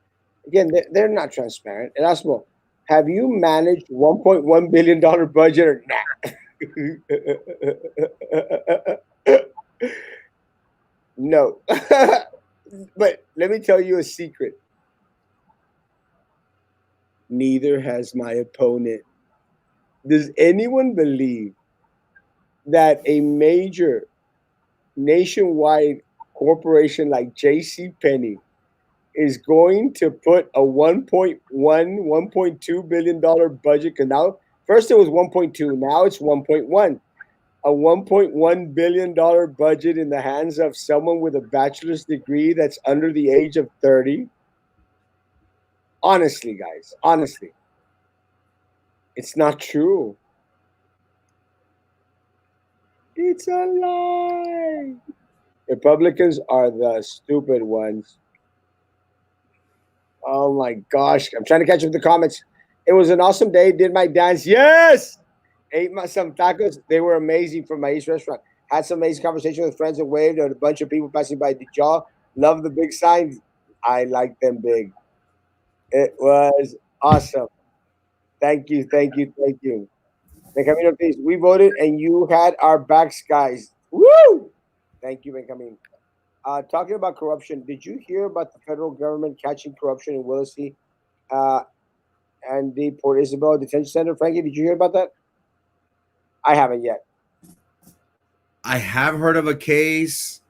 Speaker 1: Again, they're not transparent. Erasmo, have you managed $1.1 billion budget or not? No. But let me tell you a secret. Neither has my opponent. Does anyone believe that a major nationwide corporation like J.C. Penney is going to put a 1.2 billion dollar budget? Because now, first it was 1.2, now it's 1.1. A 1.1 billion dollar budget in the hands of someone with a bachelor's degree that's under the age of 30? Honestly, guys, honestly, it's not true. It's a lie. Republicans are the stupid ones. Oh my gosh. I'm trying to catch up with the comments. It was an awesome day. Did my dance. Yes. Ate some tacos. They were amazing from my East restaurant. Had some amazing conversation with friends and waved at a bunch of people passing by. Did y'all love the big signs? I like them big. It was awesome. Thank you, thank you, thank you. Benjamin Ortiz, we voted and you had our backs, guys. Woo! Thank you, Benjamin. Talking about corruption, did you hear about the federal government catching corruption in Willisey uh, and the Port Isabel Detention Center? Frankie, did you hear about that? I haven't yet.
Speaker 2: I have heard of a case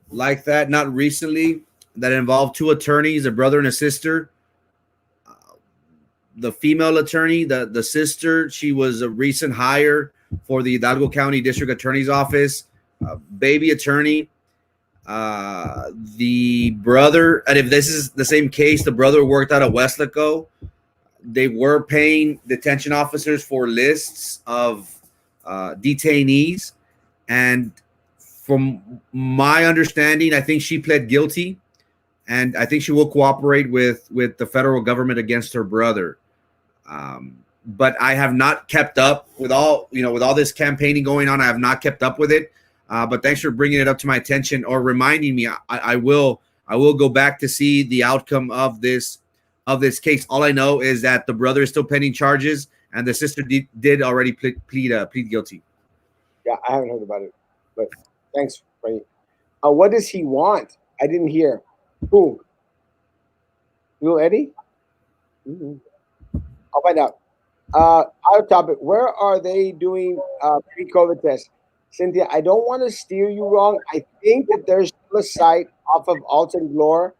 Speaker 2: like that, not recently, that involved two attorneys, a brother and a sister. The female attorney, the sister, she was a recent hire for the Hidalgo County District Attorney's Office, baby attorney. The brother, and if this is the same case, the brother worked out of Westlaco. They were paying detention officers for lists of detainees, and from my understanding, I think she pled guilty, and I think she will cooperate with the federal government against her brother. But I have not kept up with all this campaigning going on. I have not kept up with it. But thanks for bringing it up to my attention or reminding me. I will go back to see the outcome of this case. All I know is that the brother is still pending charges, and the sister did already plead guilty.
Speaker 1: Yeah, I haven't heard about it, but thanks, Frankie. What does he want? I didn't hear. Who? Little Eddie? Mhm. I'll find out. Out topic. Where are they doing pre-COVID tests? Cynthia, I don't want to steer you wrong. I think that there's still a site off of Alton Glore.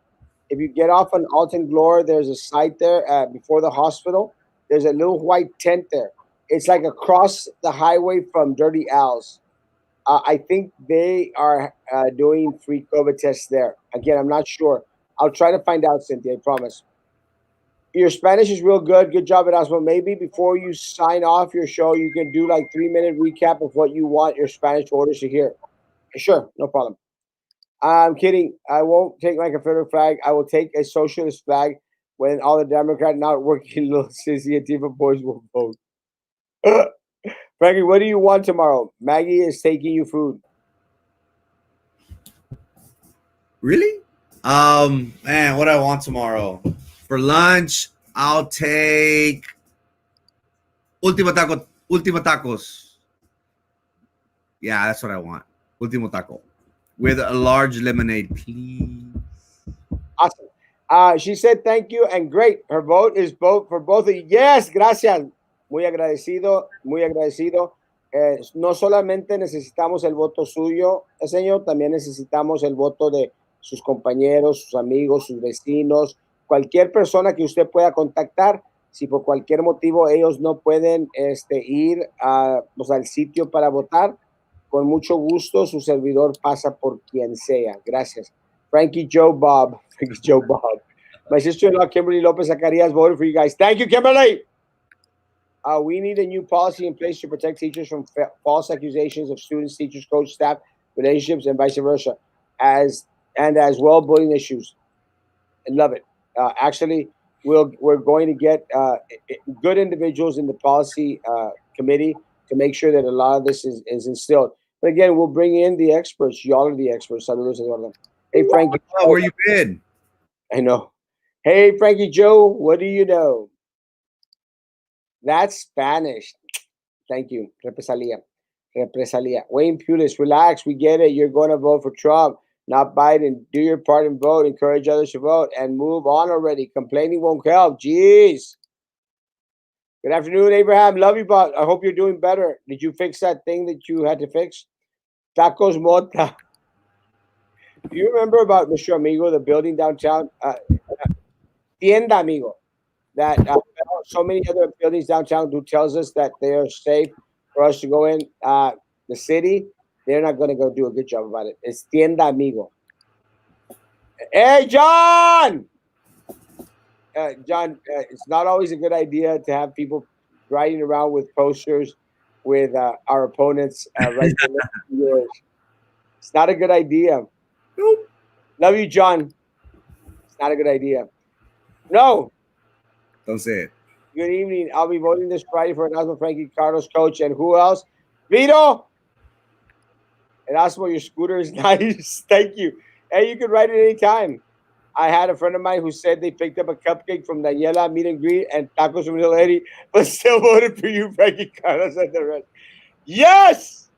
Speaker 1: If you get off on Alton Glore, there's a site there before the hospital. There's a little white tent there. It's like across the highway from Dirty Al's. I think they are doing free COVID tests there. Again, I'm not sure. I'll try to find out, Cynthia. I promise. Your Spanish is real good. Good job, Erasmo. Maybe before you sign off your show, you can do like 3 minute recap of what you want your Spanish voters to hear. Sure, no problem. I'm kidding. I won't take my Confederate flag. I will take a socialist flag when all the Democrat not working little sissy Antifa boys will vote. Frankie, what do you want tomorrow? Maggie is taking you food.
Speaker 2: Really? Man, what do I want tomorrow for lunch? I'll take Ultima tacos. Yeah, that's what I want. Ultimo taco with a large lemonade, please.
Speaker 1: Awesome. She said thank you and great. Her vote is vote for both of you. Yes, gracias. Muy agradecido, muy agradecido. No solamente necesitamos el voto suyo, señor, también necesitamos el voto de sus compañeros, sus amigos, sus vecinos, cualquier persona que usted pueda contactar. Si por cualquier motivo ellos no pueden ir al sitio para votar, con mucho gusto su servidor pasa por quien sea. Gracias. Frankie Joe Bob. Frankie Joe Bob. My sister-in-law, Kimberly Lopez Zacarias, voted for you guys. Thank you, Kimberly. We need a new policy in place to protect teachers from false accusations of students, teachers, coach, staff, relationships, and vice versa, as well bullying issues. I love it. Actually, we're going to get good individuals in the policy committee to make sure that a lot of this is instilled. But again, we'll bring in the experts. Y'all are the experts. Saludos, Eduardo. Hey, Frankie.
Speaker 2: Oh, where you been?
Speaker 1: I know. Hey, Frankie Joe, what do you know? That's Spanish. Thank you. Represalia. Represalia. Wayne Pulis, relax. We get it. You're going to vote for Trump, not Biden. Do your part and vote. Encourage others to vote and move on already. Complaining won't help. Jeez. Good afternoon, Abraham. Love you, but I hope you're doing better. Did you fix that thing that you had to fix? Tacos Mota. Do you remember about Mr. Amigo, the building downtown? Tienda Amigo. That so many other buildings downtown who tells us that they are safe for us to go in. The city, they're not going to go do a good job about it. It's Tienda Amigo. Hey, John! John, it's not always a good idea to have people riding around with posters with our opponents right yours. It's not a good idea.
Speaker 2: Nope.
Speaker 1: Love you, John. It's not a good idea. No.
Speaker 2: Don't say it.
Speaker 1: Good evening. I'll be voting this Friday for Erasmo Frankie Carlos coach. And who else? Vito. Erasmo, your scooter is nice. Thank you. Hey, you can ride it anytime. I had a friend of mine who said they picked up a cupcake from Daniela meet and greet and tacos from Little Eddie, but still voted for you, Frankie Carlos, and the rest. Yes!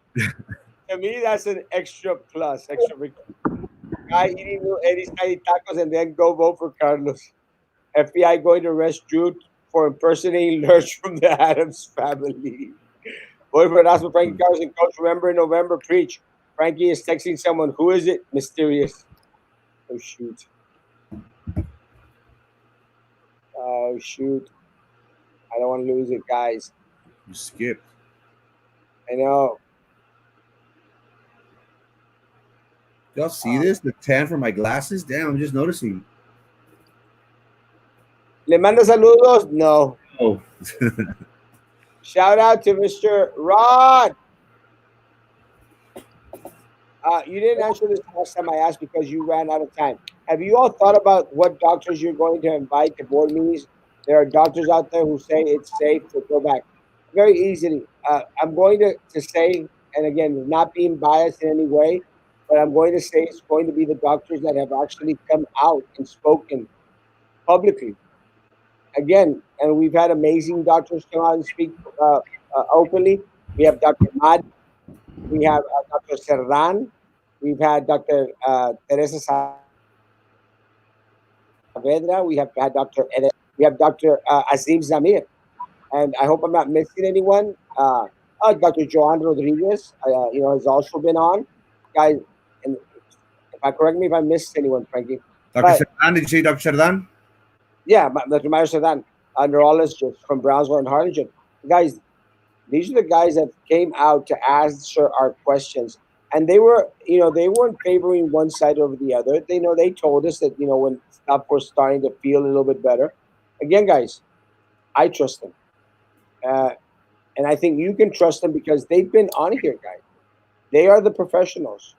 Speaker 1: To me, that's an extra plus, extra victory. Guy eating Little Eddie's tiny tacos and then go vote for Carlos. FBI going to arrest Drew for impersonating Lurch from the Adams family. Vote for Erasmo, Frankie Carlos, and Coach. Remember in November, preach. Frankie is texting someone. Who is it? Mysterious. Oh, shoot. Oh, shoot. I don't want to lose it, guys.
Speaker 2: You skipped.
Speaker 1: I know.
Speaker 2: Y'all see
Speaker 1: Uh,
Speaker 2: this? The tan for my glasses? Damn, I'm just noticing.
Speaker 1: Le manda saludos? No.
Speaker 2: Oh,
Speaker 1: Shout out to Mr. Rod. You didn't answer this last time I asked because you ran out of time. Have you all thought about what doctors you're going to invite to board meetings? There are doctors out there who say it's safe to go back. Very easily. I'm going to say, and again, not being biased in any way, but I'm going to say it's going to be the doctors that have actually come out and spoken publicly. Again, and we've had amazing doctors come out and speak openly. We have Dr. Mad, we have Dr. Serran, we've had Dr. Teresa Saavedra, we have had Dr. we have Dr. Azim Zamir, and I hope I'm not missing anyone. Dr. Joan Rodriguez, has also been on, guys. And if I correct me if I missed anyone, Frankie,
Speaker 2: Dr.
Speaker 1: but
Speaker 2: Serdan, did you say Dr. Serdan?
Speaker 1: yeah, Dr. Mario Sedan, a neurologist from Brownsville and Harlingen, guys. These are the guys that came out to answer our questions, and they weren't favoring one side over the other. They told us that when stuff was starting to feel a little bit better. Again, guys, I trust them, uh, and I think you can trust them because they've been on here, guys. They are the professionals.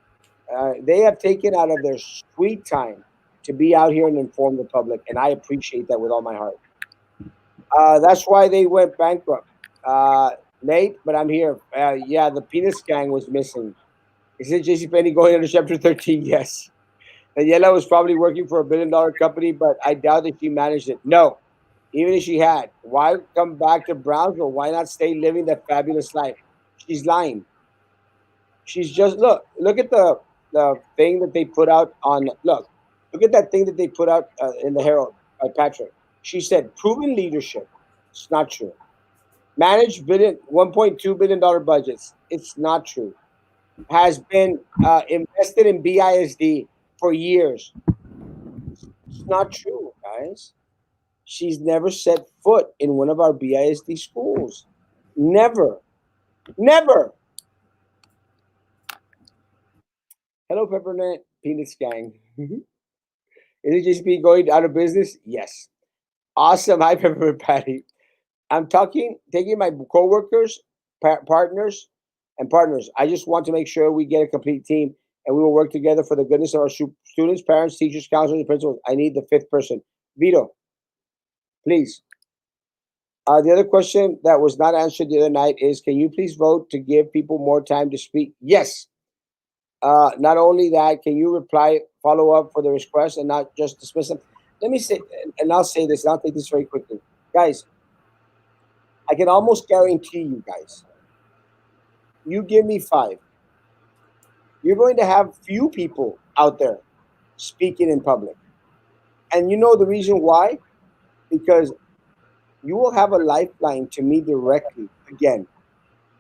Speaker 1: They have taken out of their sweet time to be out here and inform the public, and I appreciate that with all my heart. That's why they went bankrupt. Nate, but I'm here. Yeah, the penis gang was missing. Is it JCPenney going under Chapter 13? Yes. Daniela was probably working for a $1 billion company, but I doubt that she managed it. No. Even if she had, why come back to Brownsville? Why not stay living that fabulous life? She's lying. She's just look at the thing that they put out on look at that thing that they put out in the Herald by Patrick. She said proven leadership. It's not true. Managed $1.2 billion budgets. It's not true. Has been invested in BISD for years. It's not true, guys. She's never set foot in one of our BISD schools. Never. Never. Hello, Peppermint Peanuts Gang. Is it just be going out of business? Yes. Awesome. Hi, Peppermint Patty. Taking my coworkers, partners, and partners. I just want to make sure we get a complete team and we will work together for the goodness of our students, parents, teachers, counselors, and principals. I need the fifth person. Vito, please. The other question that was not answered the other night is can you please vote to give people more time to speak? Yes. Not only that, can you follow up for the request and not just dismiss them? Let me say, and I'll say this, and I'll take this very quickly. Guys, I can almost guarantee you guys, you give me five, you're going to have few people out there speaking in public. And you know the reason why? Because you will have a lifeline to me directly again.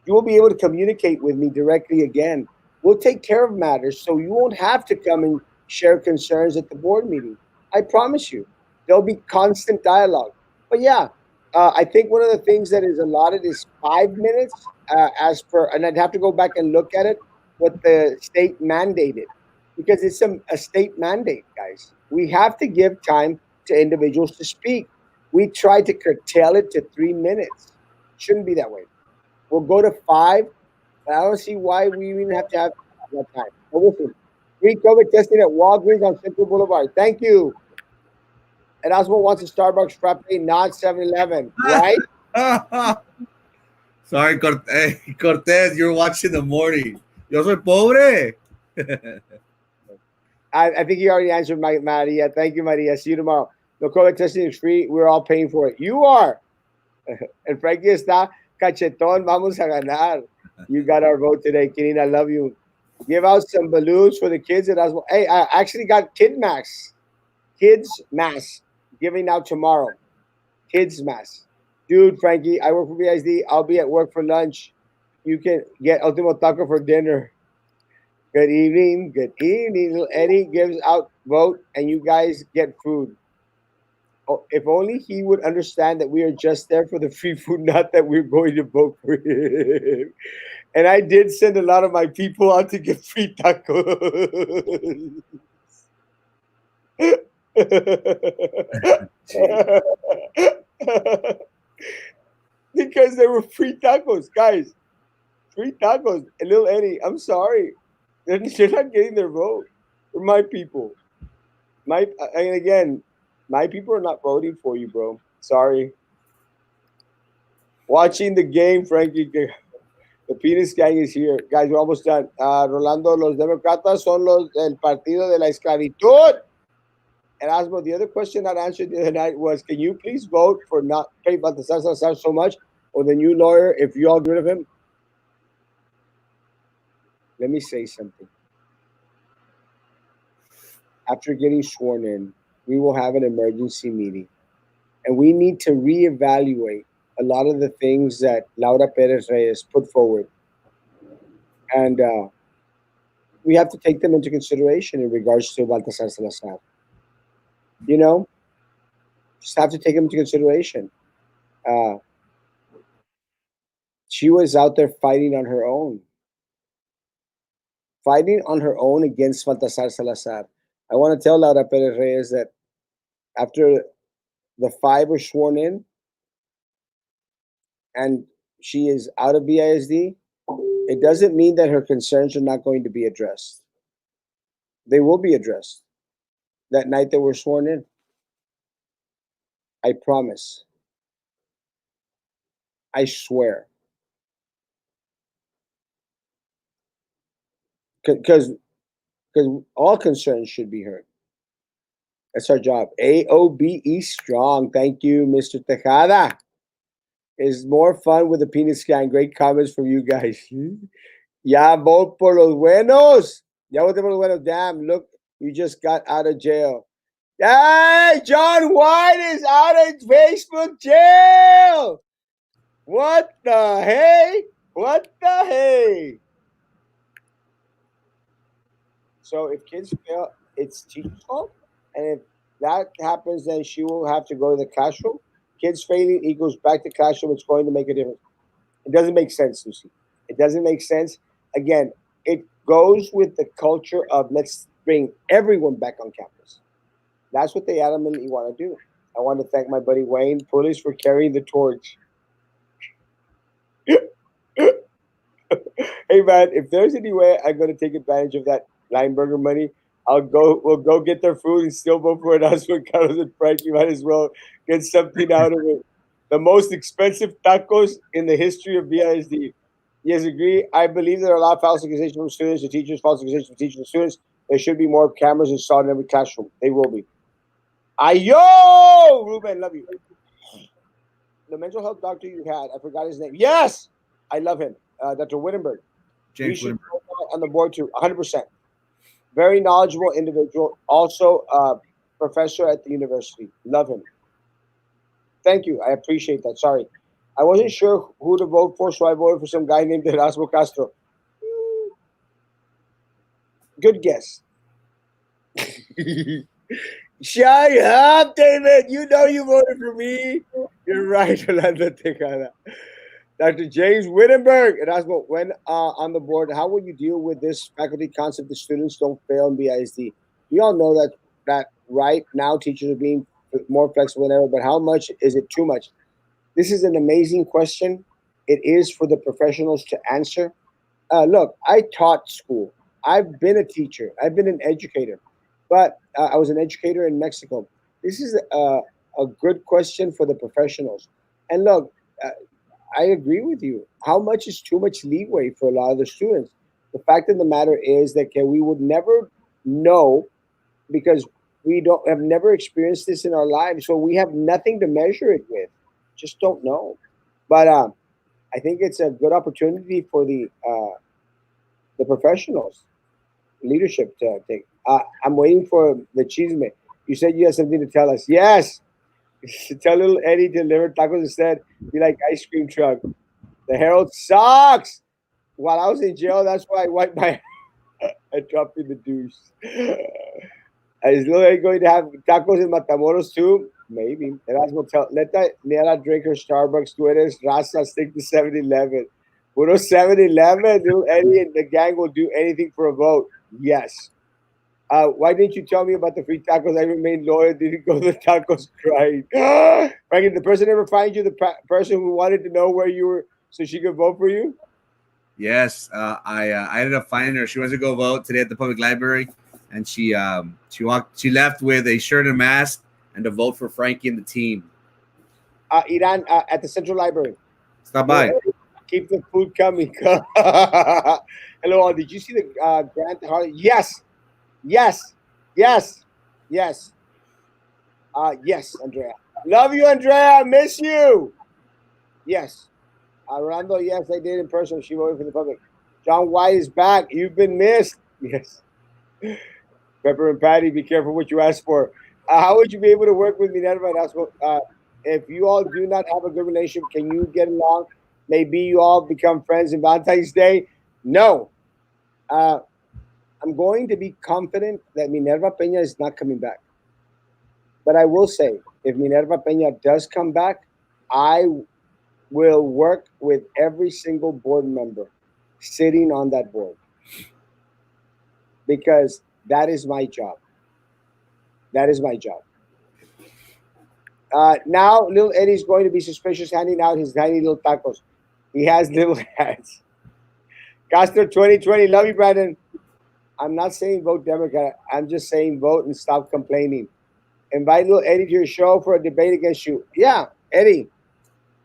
Speaker 1: You will be able to communicate with me directly again. We'll take care of matters so you won't have to come and share concerns at the board meeting. I promise you, there'll be constant dialogue. But yeah, I think one of the things that is allotted is 5 minutes, as per, and I'd have to go back and look at it, what the state mandated, because it's a state mandate, guys. We have to give time to individuals to speak. We try to curtail it to 3 minutes. Shouldn't be that way. We'll go to five, but I don't see why we even have to have that time. But listen, free COVID testing at Walgreens on Central Boulevard. Thank you. And Osmo wants a Starbucks frappe, not 7-Eleven, right?
Speaker 2: Sorry, Cortez, you're watching the morning. Yo soy pobre.
Speaker 1: I think you already answered my Maria. Thank you, Maria. See you tomorrow. No COVID testing is free. We're all paying for it. You are. El Frankie está cachetón. Vamos a ganar. You got our vote today, Kenny. I love you. Give out some balloons for the kids at Osmo. Hey, I actually got kid mass. Kids mass giving out tomorrow. Kids mass. Dude, Frankie, I work for BISD. I'll be at work for lunch. You can get Ultimo Taco for dinner. Good evening. Good evening. Little Eddie gives out vote, and you guys get food. Oh, if only he would understand that we are just there for the free food, not that we're going to vote for him. And I did send a lot of my people out to get free tacos.
Speaker 2: Sí.
Speaker 1: Because they were free tacos, guys. Free tacos. And little Eddie, I'm sorry. They're not getting their vote. They're my people. My and again, my people are not voting for you, bro. Sorry. Watching the game, Frankie. The penis gang is here. Guys, we're almost done. Rolando, los demócratas son los del partido de la esclavitud. Erasmo, the other question I answered the other night was, can you please vote for not pay Baltasar Salazar so much, or the new lawyer if you all get rid of him? Let me say something. After getting sworn in, we will have an emergency meeting, and we need to reevaluate a lot of the things that Laura Perez Reyes put forward, and we have to take them into consideration in regards to Baltasar Salazar. You know, just have to take them into consideration. Uh, she was out there fighting on her own against Baltasar Salazar. I want to tell Laura Perez Reyes that after the five are sworn in and she is out of BISD, it doesn't mean that her concerns are not going to be addressed. They will be addressed that night that we're sworn in. I promise. I swear. Because all concerns should be heard. That's our job. AOBE strong. Thank you, Mr. Tejada. It's more fun with the penis scan. Great comments from you guys. Ya vote por los buenos. Ya vote por los buenos. Damn, look, you just got out of jail. Hey, John White is out of Facebook jail. What the hey? What the hey? So if kids fail, it's teacher's fault. And if that happens, then she will have to go to the classroom. Kids failing equals back to classroom. It's going to make a difference. It doesn't make sense, Lucy. It doesn't make sense. Again, it goes with the culture of let's bring everyone back on campus. That's what they adamantly want to do. I want to thank my buddy Wayne Pulis for carrying the torch. Hey man, if there's any way I'm gonna take advantage of that Lineburger money, I'll go. We'll go get their food and still vote for it. Us with Carlos and Frank. You might as well get something out of it. The most expensive tacos in the history of BISD. Yes, agree. I believe there are a lot of false accusations from students to teachers, false accusations from teachers and students. There should be more cameras installed in every classroom. They will be. Ayo, Ruben, love you. The mental health doctor you had, I forgot his name. Yes, I love him, Dr. Wittenberg. You
Speaker 2: James
Speaker 1: should
Speaker 2: Whittenberg.
Speaker 1: go on the board too, 100%. Very knowledgeable individual. Also, professor at the university. Love him. Thank you. I appreciate that. Sorry. I wasn't sure who to vote for, so I voted for some guy named Erasmo Castro. Good guess. Shut up, David. You know you voted for me. You're right, Orlando Tejada. Dr. James Wittenberg, Erasmo, when on the board, how will you deal with this faculty concept that students don't fail in BISD? We all know that right now teachers are being more flexible than ever, but how much is it too much? This is an amazing question. It is for the professionals to answer. Look, I taught school. I've been a teacher. I've been an educator, but I was an educator in Mexico. This is a good question for the professionals. And look, I agree with you. How much is too much leeway for a lot of the students? The fact of the matter is that we would never know because we don't have never experienced this in our lives, so we have nothing to measure it with. Just don't know. But I think it's a good opportunity for the professionals, leadership to take. I'm waiting for the chisme. You said you had something to tell us. Yes. Tell little Eddie to deliver tacos instead. Be like ice cream truck. The Herald sucks. While I was in jail, that's why I wiped my I dropped in the deuce. Is little Eddie going to have tacos in Matamoros too? Maybe. Erasmo, let that Nela drink her Starbucks. Tú eres raza, stick to 7-Eleven. Puro 7-Eleven. Little Eddie and the gang will do anything for a vote. Yes. Why didn't you tell me about the free tacos? I remained loyal. Didn't go to the tacos crying. Frankie, did the person ever find you? The person who wanted to know where you were so she could vote for you?
Speaker 2: Yes, I ended up finding her. She wants to go vote today at the public library, and she left with a shirt and mask and to vote for Frankie and the team.
Speaker 1: Iran at the Central Library.
Speaker 2: Stop
Speaker 1: Little
Speaker 2: by.
Speaker 1: Eddie, keep the food coming. Hello, all. Did you see the Grant Harley? Yes, yes, yes, yes, yes, Andrea. Love you, Andrea. Miss you. Yes. Orlando, yes, I did in person. She voted for the public. John White is back. You've been missed. Yes. Pepper and Patty, be careful what you ask for. How would you be able to work with Minerva and Erasmo? If you all do not have a good relationship, can you get along? Maybe you all become friends in Valentine's Day? No. Uh, I'm going to be confident that Minerva Peña is not coming back. But I will say, if Minerva Peña does come back, I will work with every single board member sitting on that board because that is my job. That is my job. Now, little Eddie's going to be suspicious handing out his tiny little tacos. He has little hands. Castro 2020, love you, Brandon. I'm not saying vote Democrat. I'm just saying vote and stop complaining. Invite little Eddie to your show for a debate against you. Yeah, Eddie,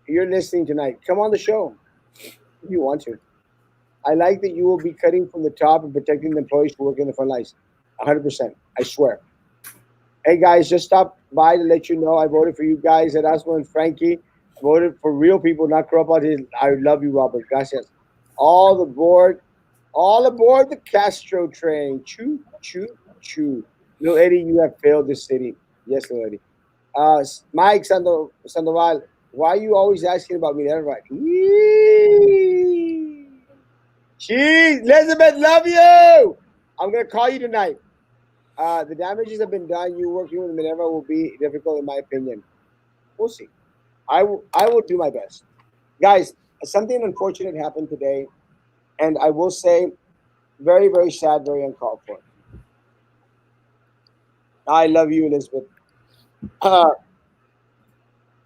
Speaker 1: you're listening tonight. Come on the show if you want to. I like that you will be cutting from the top and protecting the employees who work in the front lines. 100%. I swear. Hey guys, just stop by to let you know I voted for you guys, Erasmo and Frankie. I voted for real people, not corrupt artists. I love you, Robert. Gracias. All aboard, all aboard the Castro train. Choo, choo, choo. Little Eddie, you have failed this city. Yes, little Eddie. Mike Sandoval, why are you always asking about me? Everybody. Jeez, Elizabeth, love you. I'm gonna call you tonight. The damages have been done. You working with Minerva will be difficult, in my opinion. We'll see. I will do my best, guys. Something unfortunate happened today, and I will say, very very sad, very uncalled for. I love you, Elizabeth. Uh,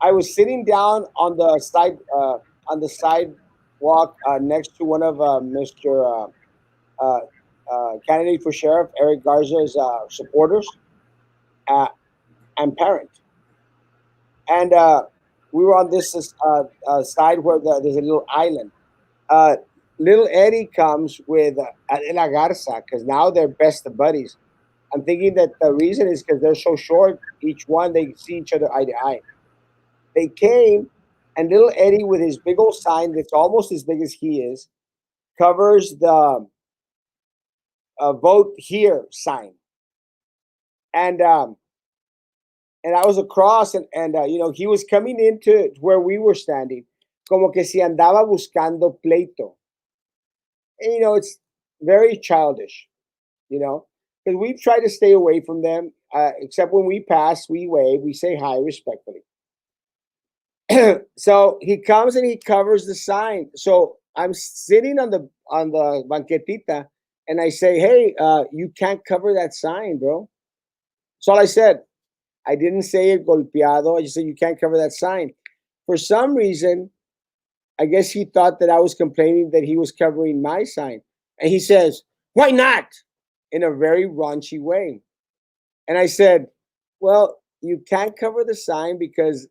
Speaker 1: I was sitting down on the sidewalk next to one of Mr. Uh, candidate for sheriff Eric Garza's supporters uh, and parent, and we were on this side where there's a little island. Uh, little Eddie comes with Adela Garza because now they're best of buddies. I'm thinking that the reason is because they're so short. Each one they see each other eye to eye. They came, and little Eddie with his big old sign that's almost as big as he is covers the "Vote Here" sign, and I was across, and he was coming into where we were standing, como que si andaba buscando pleito. And, it's very childish, because we try to stay away from them, except when we pass, we wave, we say hi respectfully. So he comes and he covers the sign. So I'm sitting on the banquetita, and I say, "Hey, you can't cover that sign, bro." That's all I said. I didn't say it golpeado. I just said you can't cover that sign. For some reason, I guess he thought that I was complaining that he was covering my sign, and he says, "Why not?" In a very raunchy way. And I said, "Well, you can't cover the sign because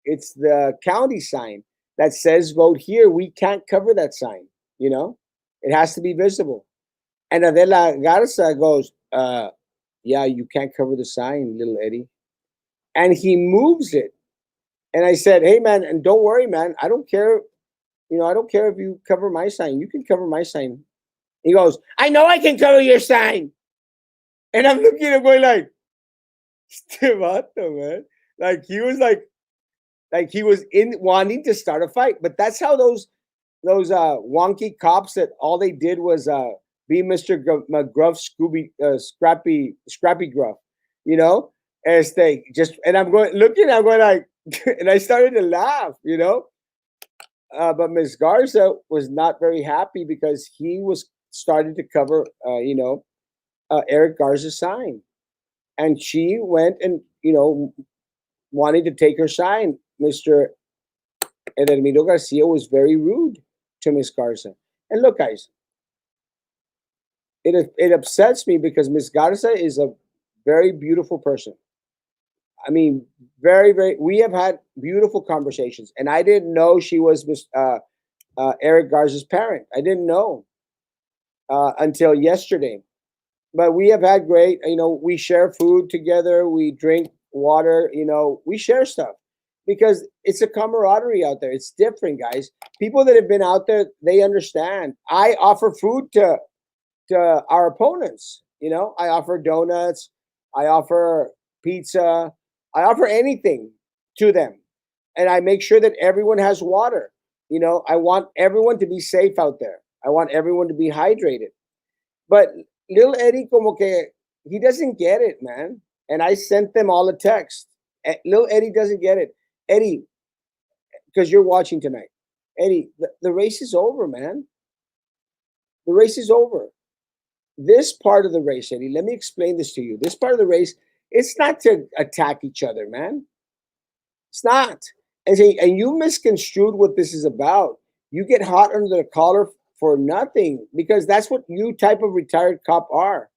Speaker 1: it's the county sign that says vote here. We can't cover that sign, you know? It has to be visible. And Adela Garza goes, yeah, you can't cover the sign, little Eddie. And he moves it. And I said, hey, man, and don't worry, man. I don't care. I don't care if you cover my sign. You can cover my sign. He goes, I know I can cover your sign. And I'm looking at him going like, Stivato, man. Like he was like he was in wanting to start a fight. But that's how those wonky cops that all they did was be Mr. McGruff, Scrappy Gruff, you know, as they just and I'm going like, and I started to laugh. But Miss Garza was not very happy because he was starting to cover, Eric Garza's sign, and she went and wanted to take her sign. Mr. Edelmiro Garcia was very rude to Miss Garza. And look, guys, it upsets me because Miss Garza is a very beautiful person. I mean, very, very. We have had beautiful conversations, and I didn't know she was Eric Garza's parent. I didn't know until yesterday. But we have had great. We share food together. We drink water. We share stuff because it's a camaraderie out there. It's different, guys. People that have been out there, they understand. I offer food to our opponents. I offer donuts. I offer pizza. I offer anything to them, and I make sure that everyone has water. I want everyone to be safe out there. I want everyone to be hydrated. But little Eddie, como que he doesn't get it, man. And I sent them all a text. Little Eddie doesn't get it. Eddie, because you're watching tonight. Eddie, the race is over, man. The race is over. This part of the race, Eddie, let me explain this to you. This part of the race, it's not to attack each other, man. It's not. And you misconstrued what this is about. You get hot under the collar for nothing because that's what you type of retired cop are.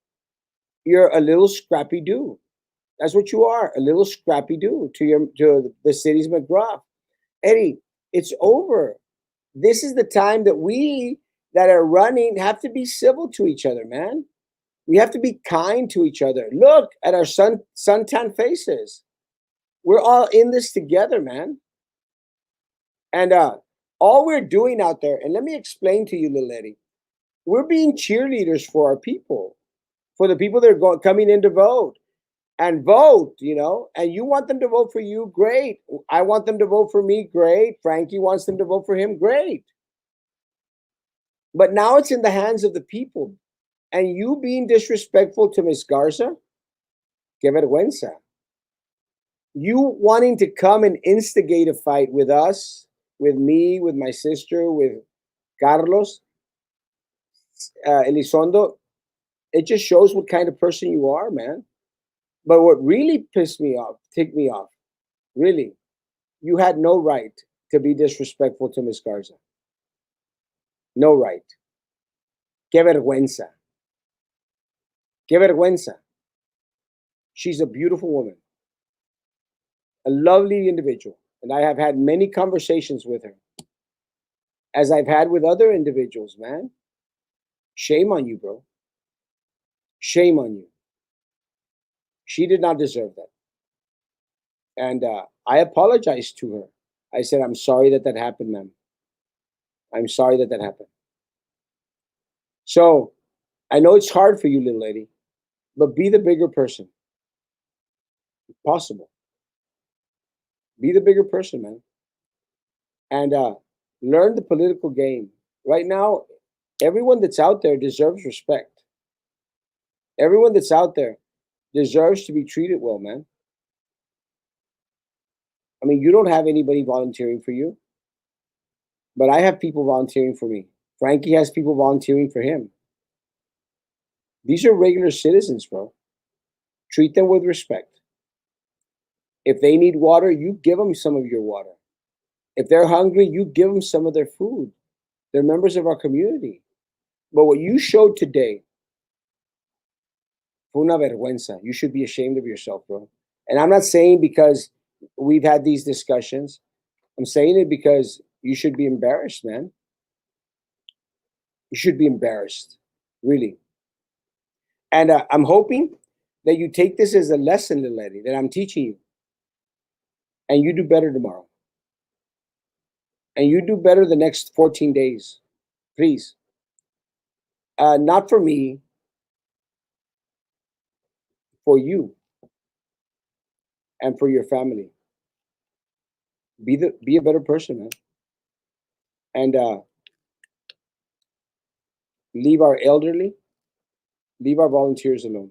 Speaker 1: You're a little scrappy dude. That's what you are, a little scrappy dude to the city's McGruff. Eddie, it's over. This is the time that we that are running have to be civil to each other, man. We have to be kind to each other. Look at our suntan faces. We're all in this together, man. And all we're doing out there, and let me explain to you, little Eddie, we're being cheerleaders for our people, for the people that are coming in to vote and vote. And you want them to vote for you, great. I want them to vote for me, great. Frankie wants them to vote for him, great. But now it's in the hands of the people. And you being disrespectful to Miss Garza, que vergüenza. You wanting to come and instigate a fight with us, with me, with my sister, with Carlos, Elizondo, it just shows what kind of person you are, man. But what really ticked me off, really, you had no right to be disrespectful to Miss Garza. No right. Que vergüenza. Que vergüenza. She's a beautiful woman, a lovely individual. And I have had many conversations with her, as I've had with other individuals, man. Shame on you, bro. Shame on you. She did not deserve that. And I apologized to her. I said, I'm sorry that happened, ma'am. I'm sorry that happened. So I know it's hard for you, little lady, but be the bigger person, if possible. Be the bigger person, man. And learn the political game. Right now, everyone that's out there deserves respect. Everyone that's out there deserves to be treated well, man. I mean, you don't have anybody volunteering for you, but I have people volunteering for me. Frankie has people volunteering for him. These are regular citizens, bro. Treat them with respect. If they need water, you give them some of your water. If they're hungry, you give them some of their food. They're members of our community. But what you showed today, fue una vergüenza. You should be ashamed of yourself, bro. And I'm not saying because we've had these discussions. I'm saying it because you should be embarrassed, man. You should be embarrassed, really. And I'm hoping that you take this as a lesson, little Eddie, that I'm teaching you, and you do better tomorrow, and you do better the next 14 days, please. Not for me, for you and for your family. Be a better person, man, and leave our elderly, leave our volunteers alone.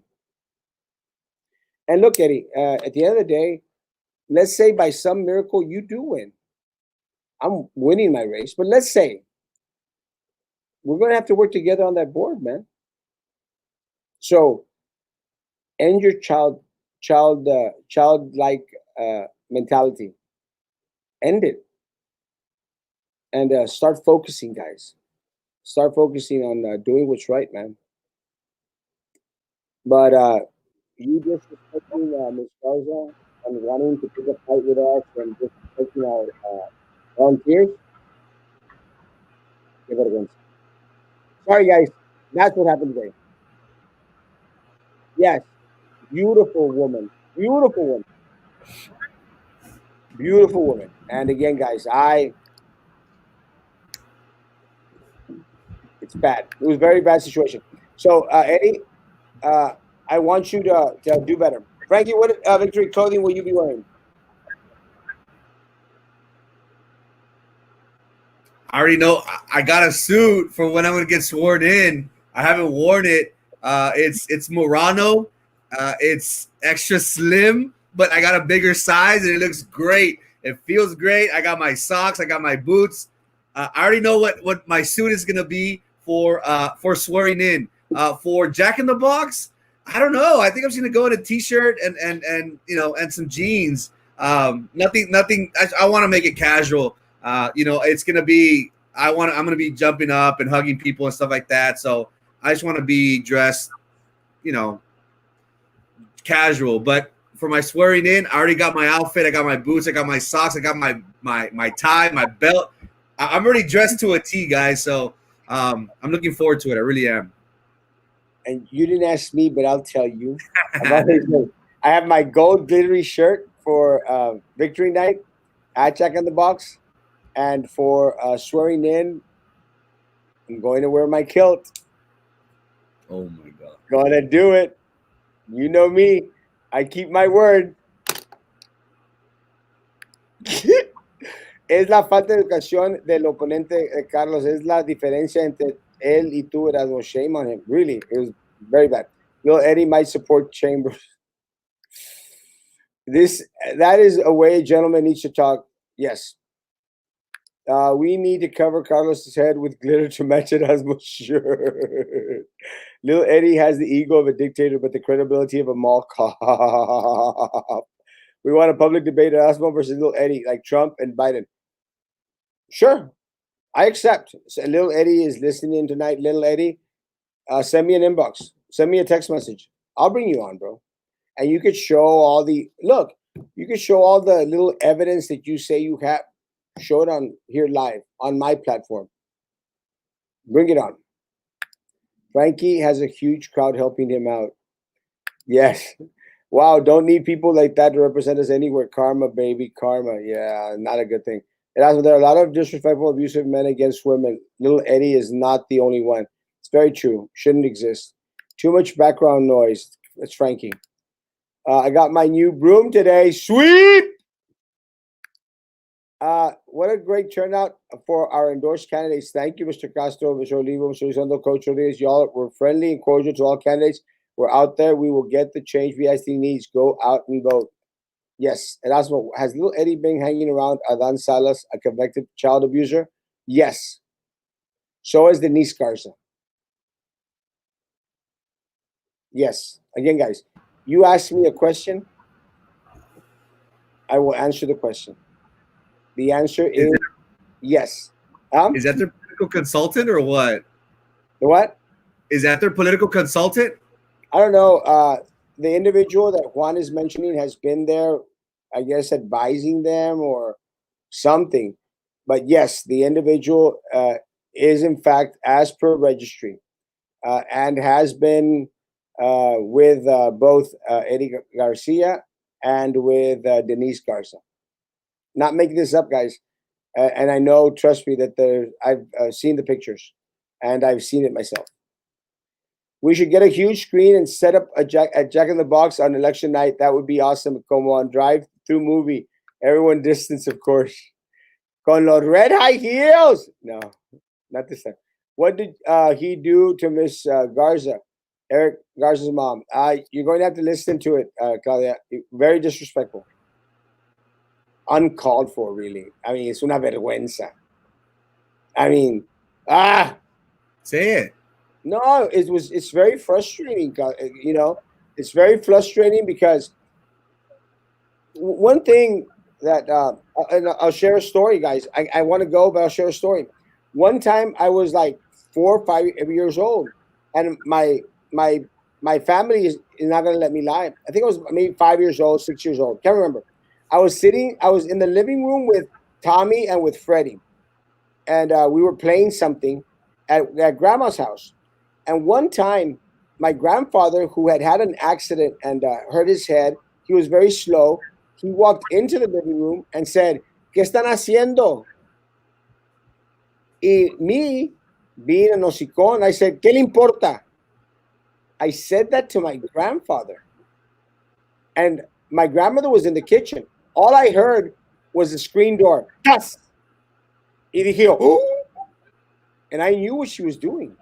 Speaker 1: And look, Eddie, at the end of the day, let's say by some miracle you do win. I'm winning my race, but let's say we're going to have to work together on that board, man. So end your childlike mentality. End it and start focusing, guys. Start focusing on doing what's right, man. But you disrespecting Ms. Garza and wanting to pick a fight with us and disrespecting our volunteers, give it against. Sorry, guys. That's what happened today. Yes, beautiful woman, beautiful woman, beautiful woman. And again, guys, it's bad. It was a very bad situation. So, Eddie, uh, I want you to do better. Frankie, what victory clothing will you be wearing?
Speaker 2: I already know I got a suit for when I'm gonna get sworn in. I haven't worn it. It's Murano. It's extra slim, but I got a bigger size and it looks great. It feels great. I got my socks. I got my boots. I already know what my suit is gonna be for swearing in. For Jack in the Box, I don't know. I think I'm just gonna go in a t-shirt and and some jeans. Nothing. I want to make it casual. It's gonna be. I'm gonna be jumping up and hugging people and stuff like that. So I just want to be dressed, you know, casual. But for my swearing in, I already got my outfit. I got my boots. I got my socks. I got my tie, my belt. I'm already dressed to a T, guys. So I'm looking forward to it. I really am.
Speaker 1: And you didn't ask me, but I'll tell you. I've always known. I have my gold glittery shirt for victory night at Jack in the Box, and for swearing in, I'm going to wear my kilt.
Speaker 2: Oh my god.
Speaker 1: Gonna do it. You know me. I keep my word. Es la falta de educación del oponente, Carlos. Es la diferencia entre él y tú, Erasmo. Shame on him. Really, it was very bad. Little Eddie might support Chambers. This that is a way a gentleman needs to talk. Yes. We need to cover Carlos's head with glitter to match Erasmo's shirt. Little Eddie has the ego of a dictator, but the credibility of a mall cop. We want a public debate, Erasmo versus Little Eddie, like Trump and Biden. Sure, I accept. So Little Eddie is listening tonight. Little Eddie, send me an inbox. Send me a text message. I'll bring you on, bro. And you could show all the look. You could show all the little evidence that you say you have. Show it on here live on my platform. Bring it on. Frankie has a huge crowd helping him out. Yes. Wow, don't need people like that to represent us anywhere. Karma, baby, karma. Yeah, not a good thing. It has, there are a lot of disrespectful, abusive men against women. Little Eddie is not the only one. It's very true. Shouldn't exist. Too much background noise. That's Frankie. I got my new broom today. Sweep! What a great turnout for our endorsed candidates. Thank you, Mr. Castro, Mr. Olivo, Mr. Elizondo, Coach Rodriguez. Y'all were friendly and cordial to all candidates. We're out there. We will get the change VIC needs. Go out and vote. Yes. Erasmo, has little Eddie been hanging around Adan Salas, a convicted child abuser? Yes. So is Denise Garza. Yes. Again, guys, you ask me a question, I will answer the question. The answer
Speaker 2: Is
Speaker 1: is yes.
Speaker 2: is that their political consultant or what?
Speaker 1: The what?
Speaker 2: Is that their political consultant?
Speaker 1: I don't know. The individual that Juan is mentioning has been there, I guess, advising them or something. But yes, the individual is in fact as per registry, and has been with both Eddie Garcia and with Denise Garza. Not making this up, guys. And I know, trust me, that I've seen the pictures, and I've seen it myself. We should get a huge screen and set up a Jack in the Box on election night. That would be awesome. Como on drive-through movie. Everyone distance, of course. Con los red high heels. No, not this time. What did he do to Miss Garza? Eric Garza's mom. You're going to have to listen to it, Claudia. Very disrespectful. Uncalled for, really. I mean, es una vergüenza. I mean, ah,
Speaker 2: Say it.
Speaker 1: no, it's very frustrating. You know, it's very frustrating because one thing that and I'll share a story, guys. I want to go, but I'll share a story. One time, I was like 4 or 5 years old, and my my family is not going to let me lie. I think I was maybe 5 years old, 6 years old. Can't remember. I was in the living room with Tommy and with Freddie, and we were playing something at grandma's house. And one time, my grandfather, who had had an accident and hurt his head, he was very slow. He walked into the living room and said, ¿Qué están haciendo? Y me, being an hocicón, I said, ¿Qué le importa? I said that to my grandfather. And my grandmother was in the kitchen. All I heard was the screen door. ¡Tas! Y dije, oh! And I knew what she was doing.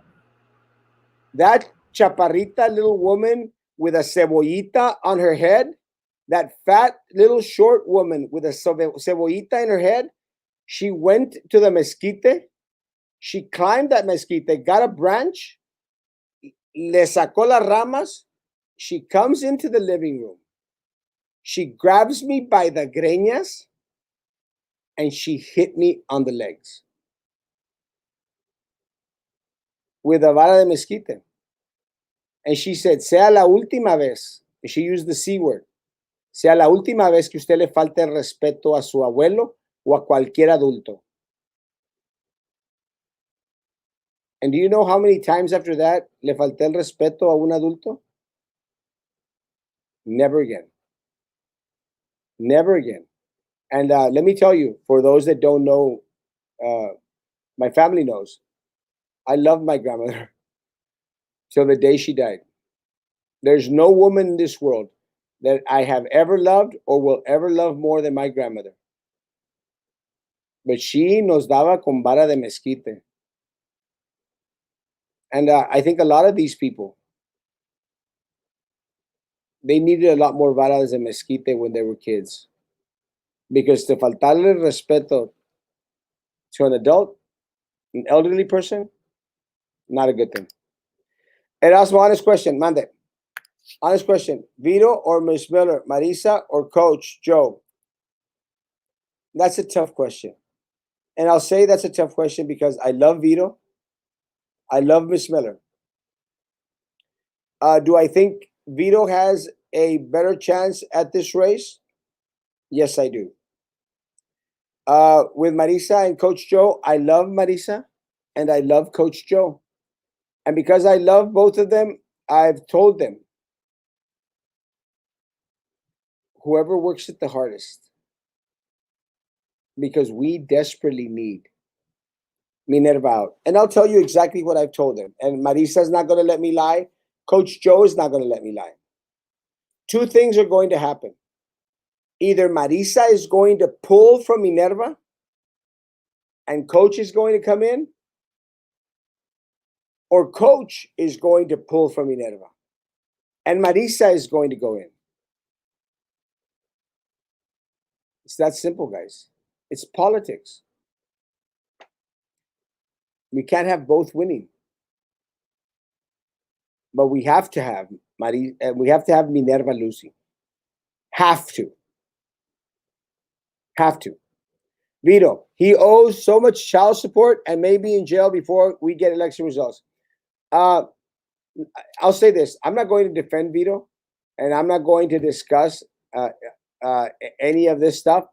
Speaker 1: That chaparrita little woman with a cebollita on her head, that fat little short woman with a cebollita in her head, she went to the mezquite. She climbed that mezquite, got a branch, le sacó las ramas. She comes into the living room. She grabs me by the greñas and she hit me on the legs with a vara de mezquite. And she said, sea la última vez. And she used the C word. Sea la última vez que usted le falte el respeto a su abuelo o a cualquier adulto. And do you know how many times after that le falté el respeto a un adulto? Never again. Never again. And let me tell you, for those that don't know, uh, my family knows, I love my grandmother till the day she died. There's no woman in this world that I have ever loved or will ever love more than my grandmother. But she nos daba con vara de mezquite. And I think a lot of these people, they needed a lot more varas de mezquite when they were kids. Because to faltarle respeto to an adult, an elderly person, not a good thing. Erasmo, honest question, mande. Honest question. Vito or Miss Miller, Marisa or Coach Joe? That's a tough question. And I'll say that's a tough question because I love Vito. I love Miss Miller. Do I think Vito has a better chance at this race? Yes, I do. With Marisa and Coach Joe, I love Marisa and I love Coach Joe. And because I love both of them, I've told them whoever works it the hardest, because we desperately need Minerva out. And I'll tell you exactly what I've told them. And Marisa's not going to let me lie. Coach Joe is not going to let me lie. Two things are going to happen. Either Marisa is going to pull from Minerva and Coach is going to come in, or Coach is going to pull from Minerva and Marisa is going to go in. It's that simple, guys. It's politics. We can't have both winning. But we have to have we have to have Minerva losing. Have to. Have to. Vito, he owes so much child support and may be in jail before we get election results. Uh, I'll say this. I'm not going to defend Vito, and I'm not going to discuss uh, uh, any of this stuff.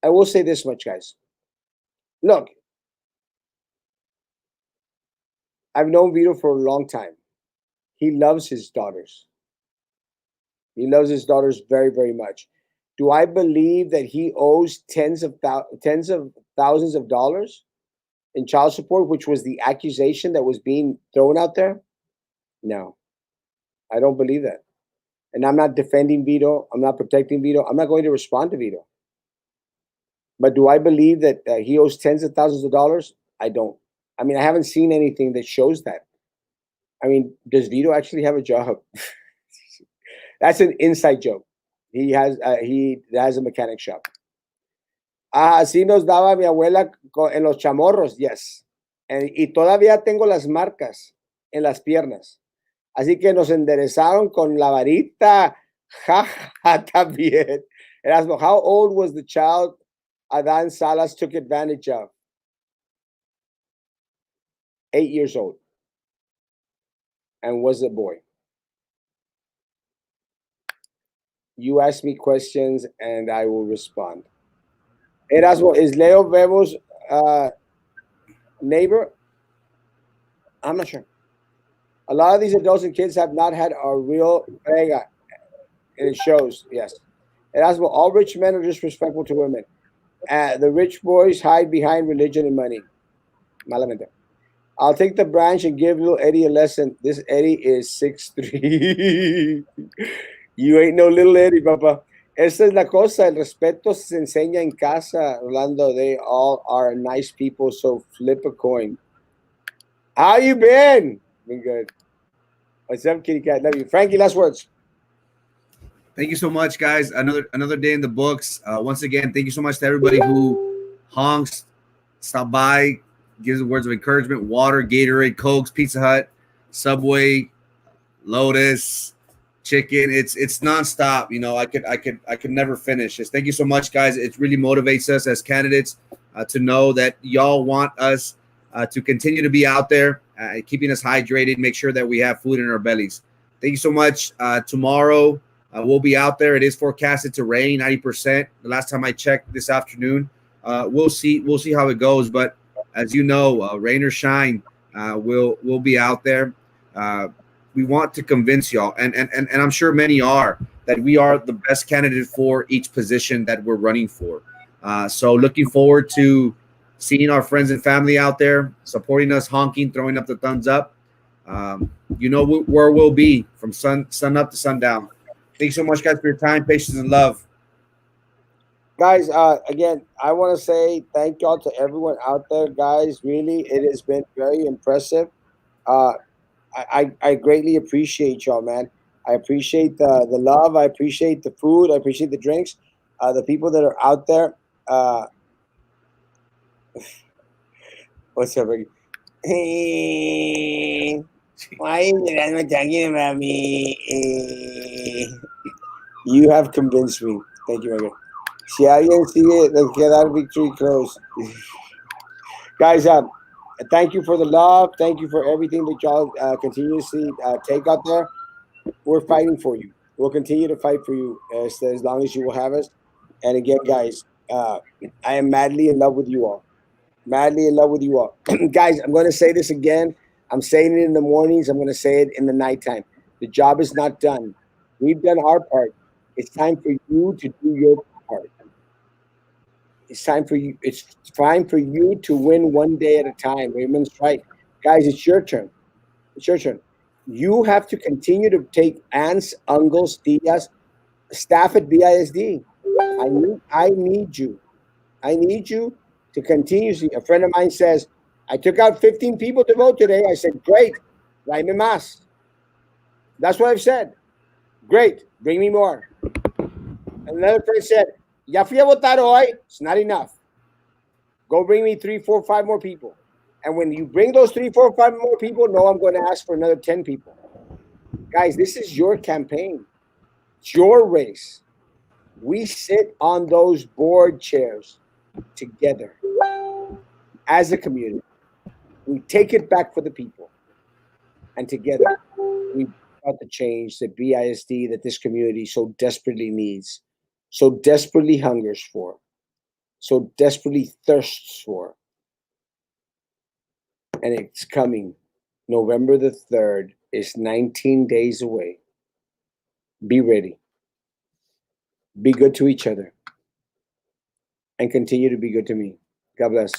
Speaker 1: I will say this much, guys. Look, I've known Vito for a long time. He loves his daughters. He loves his daughters very, very much. Do I believe that he owes tens of thousands of dollars in child support, which was the accusation that was being thrown out there? No, I don't believe that. And I'm not defending Vito. I'm not protecting Vito. I'm not going to respond to Vito. But do I believe that he owes tens of thousands of dollars? I don't. I mean, I haven't seen anything that shows that. I mean, does Vito actually have a job? That's an inside joke. He has a mechanic shop. Ah, así nos daba mi abuela en los chamorros, yes. Y todavía tengo las marcas en las piernas. Así que nos enderezaron con la varita. Ja, ja, también. Erasmo, how old was the child Adan Salas took advantage of? 8 years old. And was a boy. You ask me questions and I will respond. Erasmo, is Leo Vevo's neighbor? I'm not sure. A lot of these adults and kids have not had a real pega, and it shows. Yes, Erasmo, all rich men are disrespectful to women. The rich boys hide behind religion and money. Malamente. I'll take the branch and give little Eddie a lesson. This Eddie is 6'3". You ain't no little Eddie, papa. Esa es la cosa. El respeto se enseña en casa, Orlando. They all are nice people, so flip a coin. How you been? Been good. What's up, kitty cat? Love you. Frankie, last words.
Speaker 2: Thank you so much, guys. Another day in the books. Once again, thank you so much to everybody who honks, stop by, gives words of encouragement, water, Gatorade, Cokes, Pizza Hut, Subway, Lotus, chicken. It's nonstop. You know, I could never finish this. Thank you so much, guys. It really motivates us as candidates to know that y'all want us to continue to be out there, keeping us hydrated, make sure that we have food in our bellies. Thank you so much. Tomorrow we'll be out there. It is forecasted to rain 90%. The last time I checked this afternoon, we'll see. We'll see how it goes. But as you know, rain or shine, we'll be out there. We want to convince y'all, and I'm sure many are, that we are the best candidate for each position that we're running for. So looking forward to seeing our friends and family out there supporting us, honking, throwing up the thumbs up. You know where we'll be from sun up to sundown. Thanks so much, guys, for your time, patience, and love.
Speaker 1: Guys, again, I want to say thank y'all to everyone out there, guys. Really, it has been very impressive. Uh, I greatly appreciate y'all, man. I appreciate the love. I appreciate the food. I appreciate the drinks. The people that are out there. What's up, Ricky? Why is Erasmo talking about me? You have convinced me. Thank you, my God. Si alguien sigue, les queda victory close. Guys, thank you for the love. Thank you for everything that y'all continuously take out there. We're fighting for you. We'll continue to fight for you as long as you will have us. And again, guys, I am madly in love with you all. Madly in love with you all. Guys, I'm going to say this again. I'm saying it in the mornings. I'm going to say it in the nighttime. The job is not done. We've done our part. It's time for you to do your part. It's time for you. It's time for you to win one day at a time. Women's right, guys. It's your turn. It's your turn. You have to continue to take aunts, uncles, tias, staff at BISD. I need you. I need you to continuously. A friend of mine says, I took out 15 people to vote today. I said, great, write me más. That's what I've said. Great, bring me more. Another friend said, ya fui a votar hoy. It's not enough. Go bring me 3, 4, 5 more people. And when you bring those 3, 4, 5 more people, no, I'm going to ask for another 10 people. Guys, this is your campaign. It's your race. We sit on those board chairs together as a community. We take it back for the people. And together, we brought the change that BISD, that this community so desperately needs, so desperately hungers for, so desperately thirsts for. And it's coming. November the 3rd is 19 days away. Be ready. Be good to each other and continue to be good to me. God bless.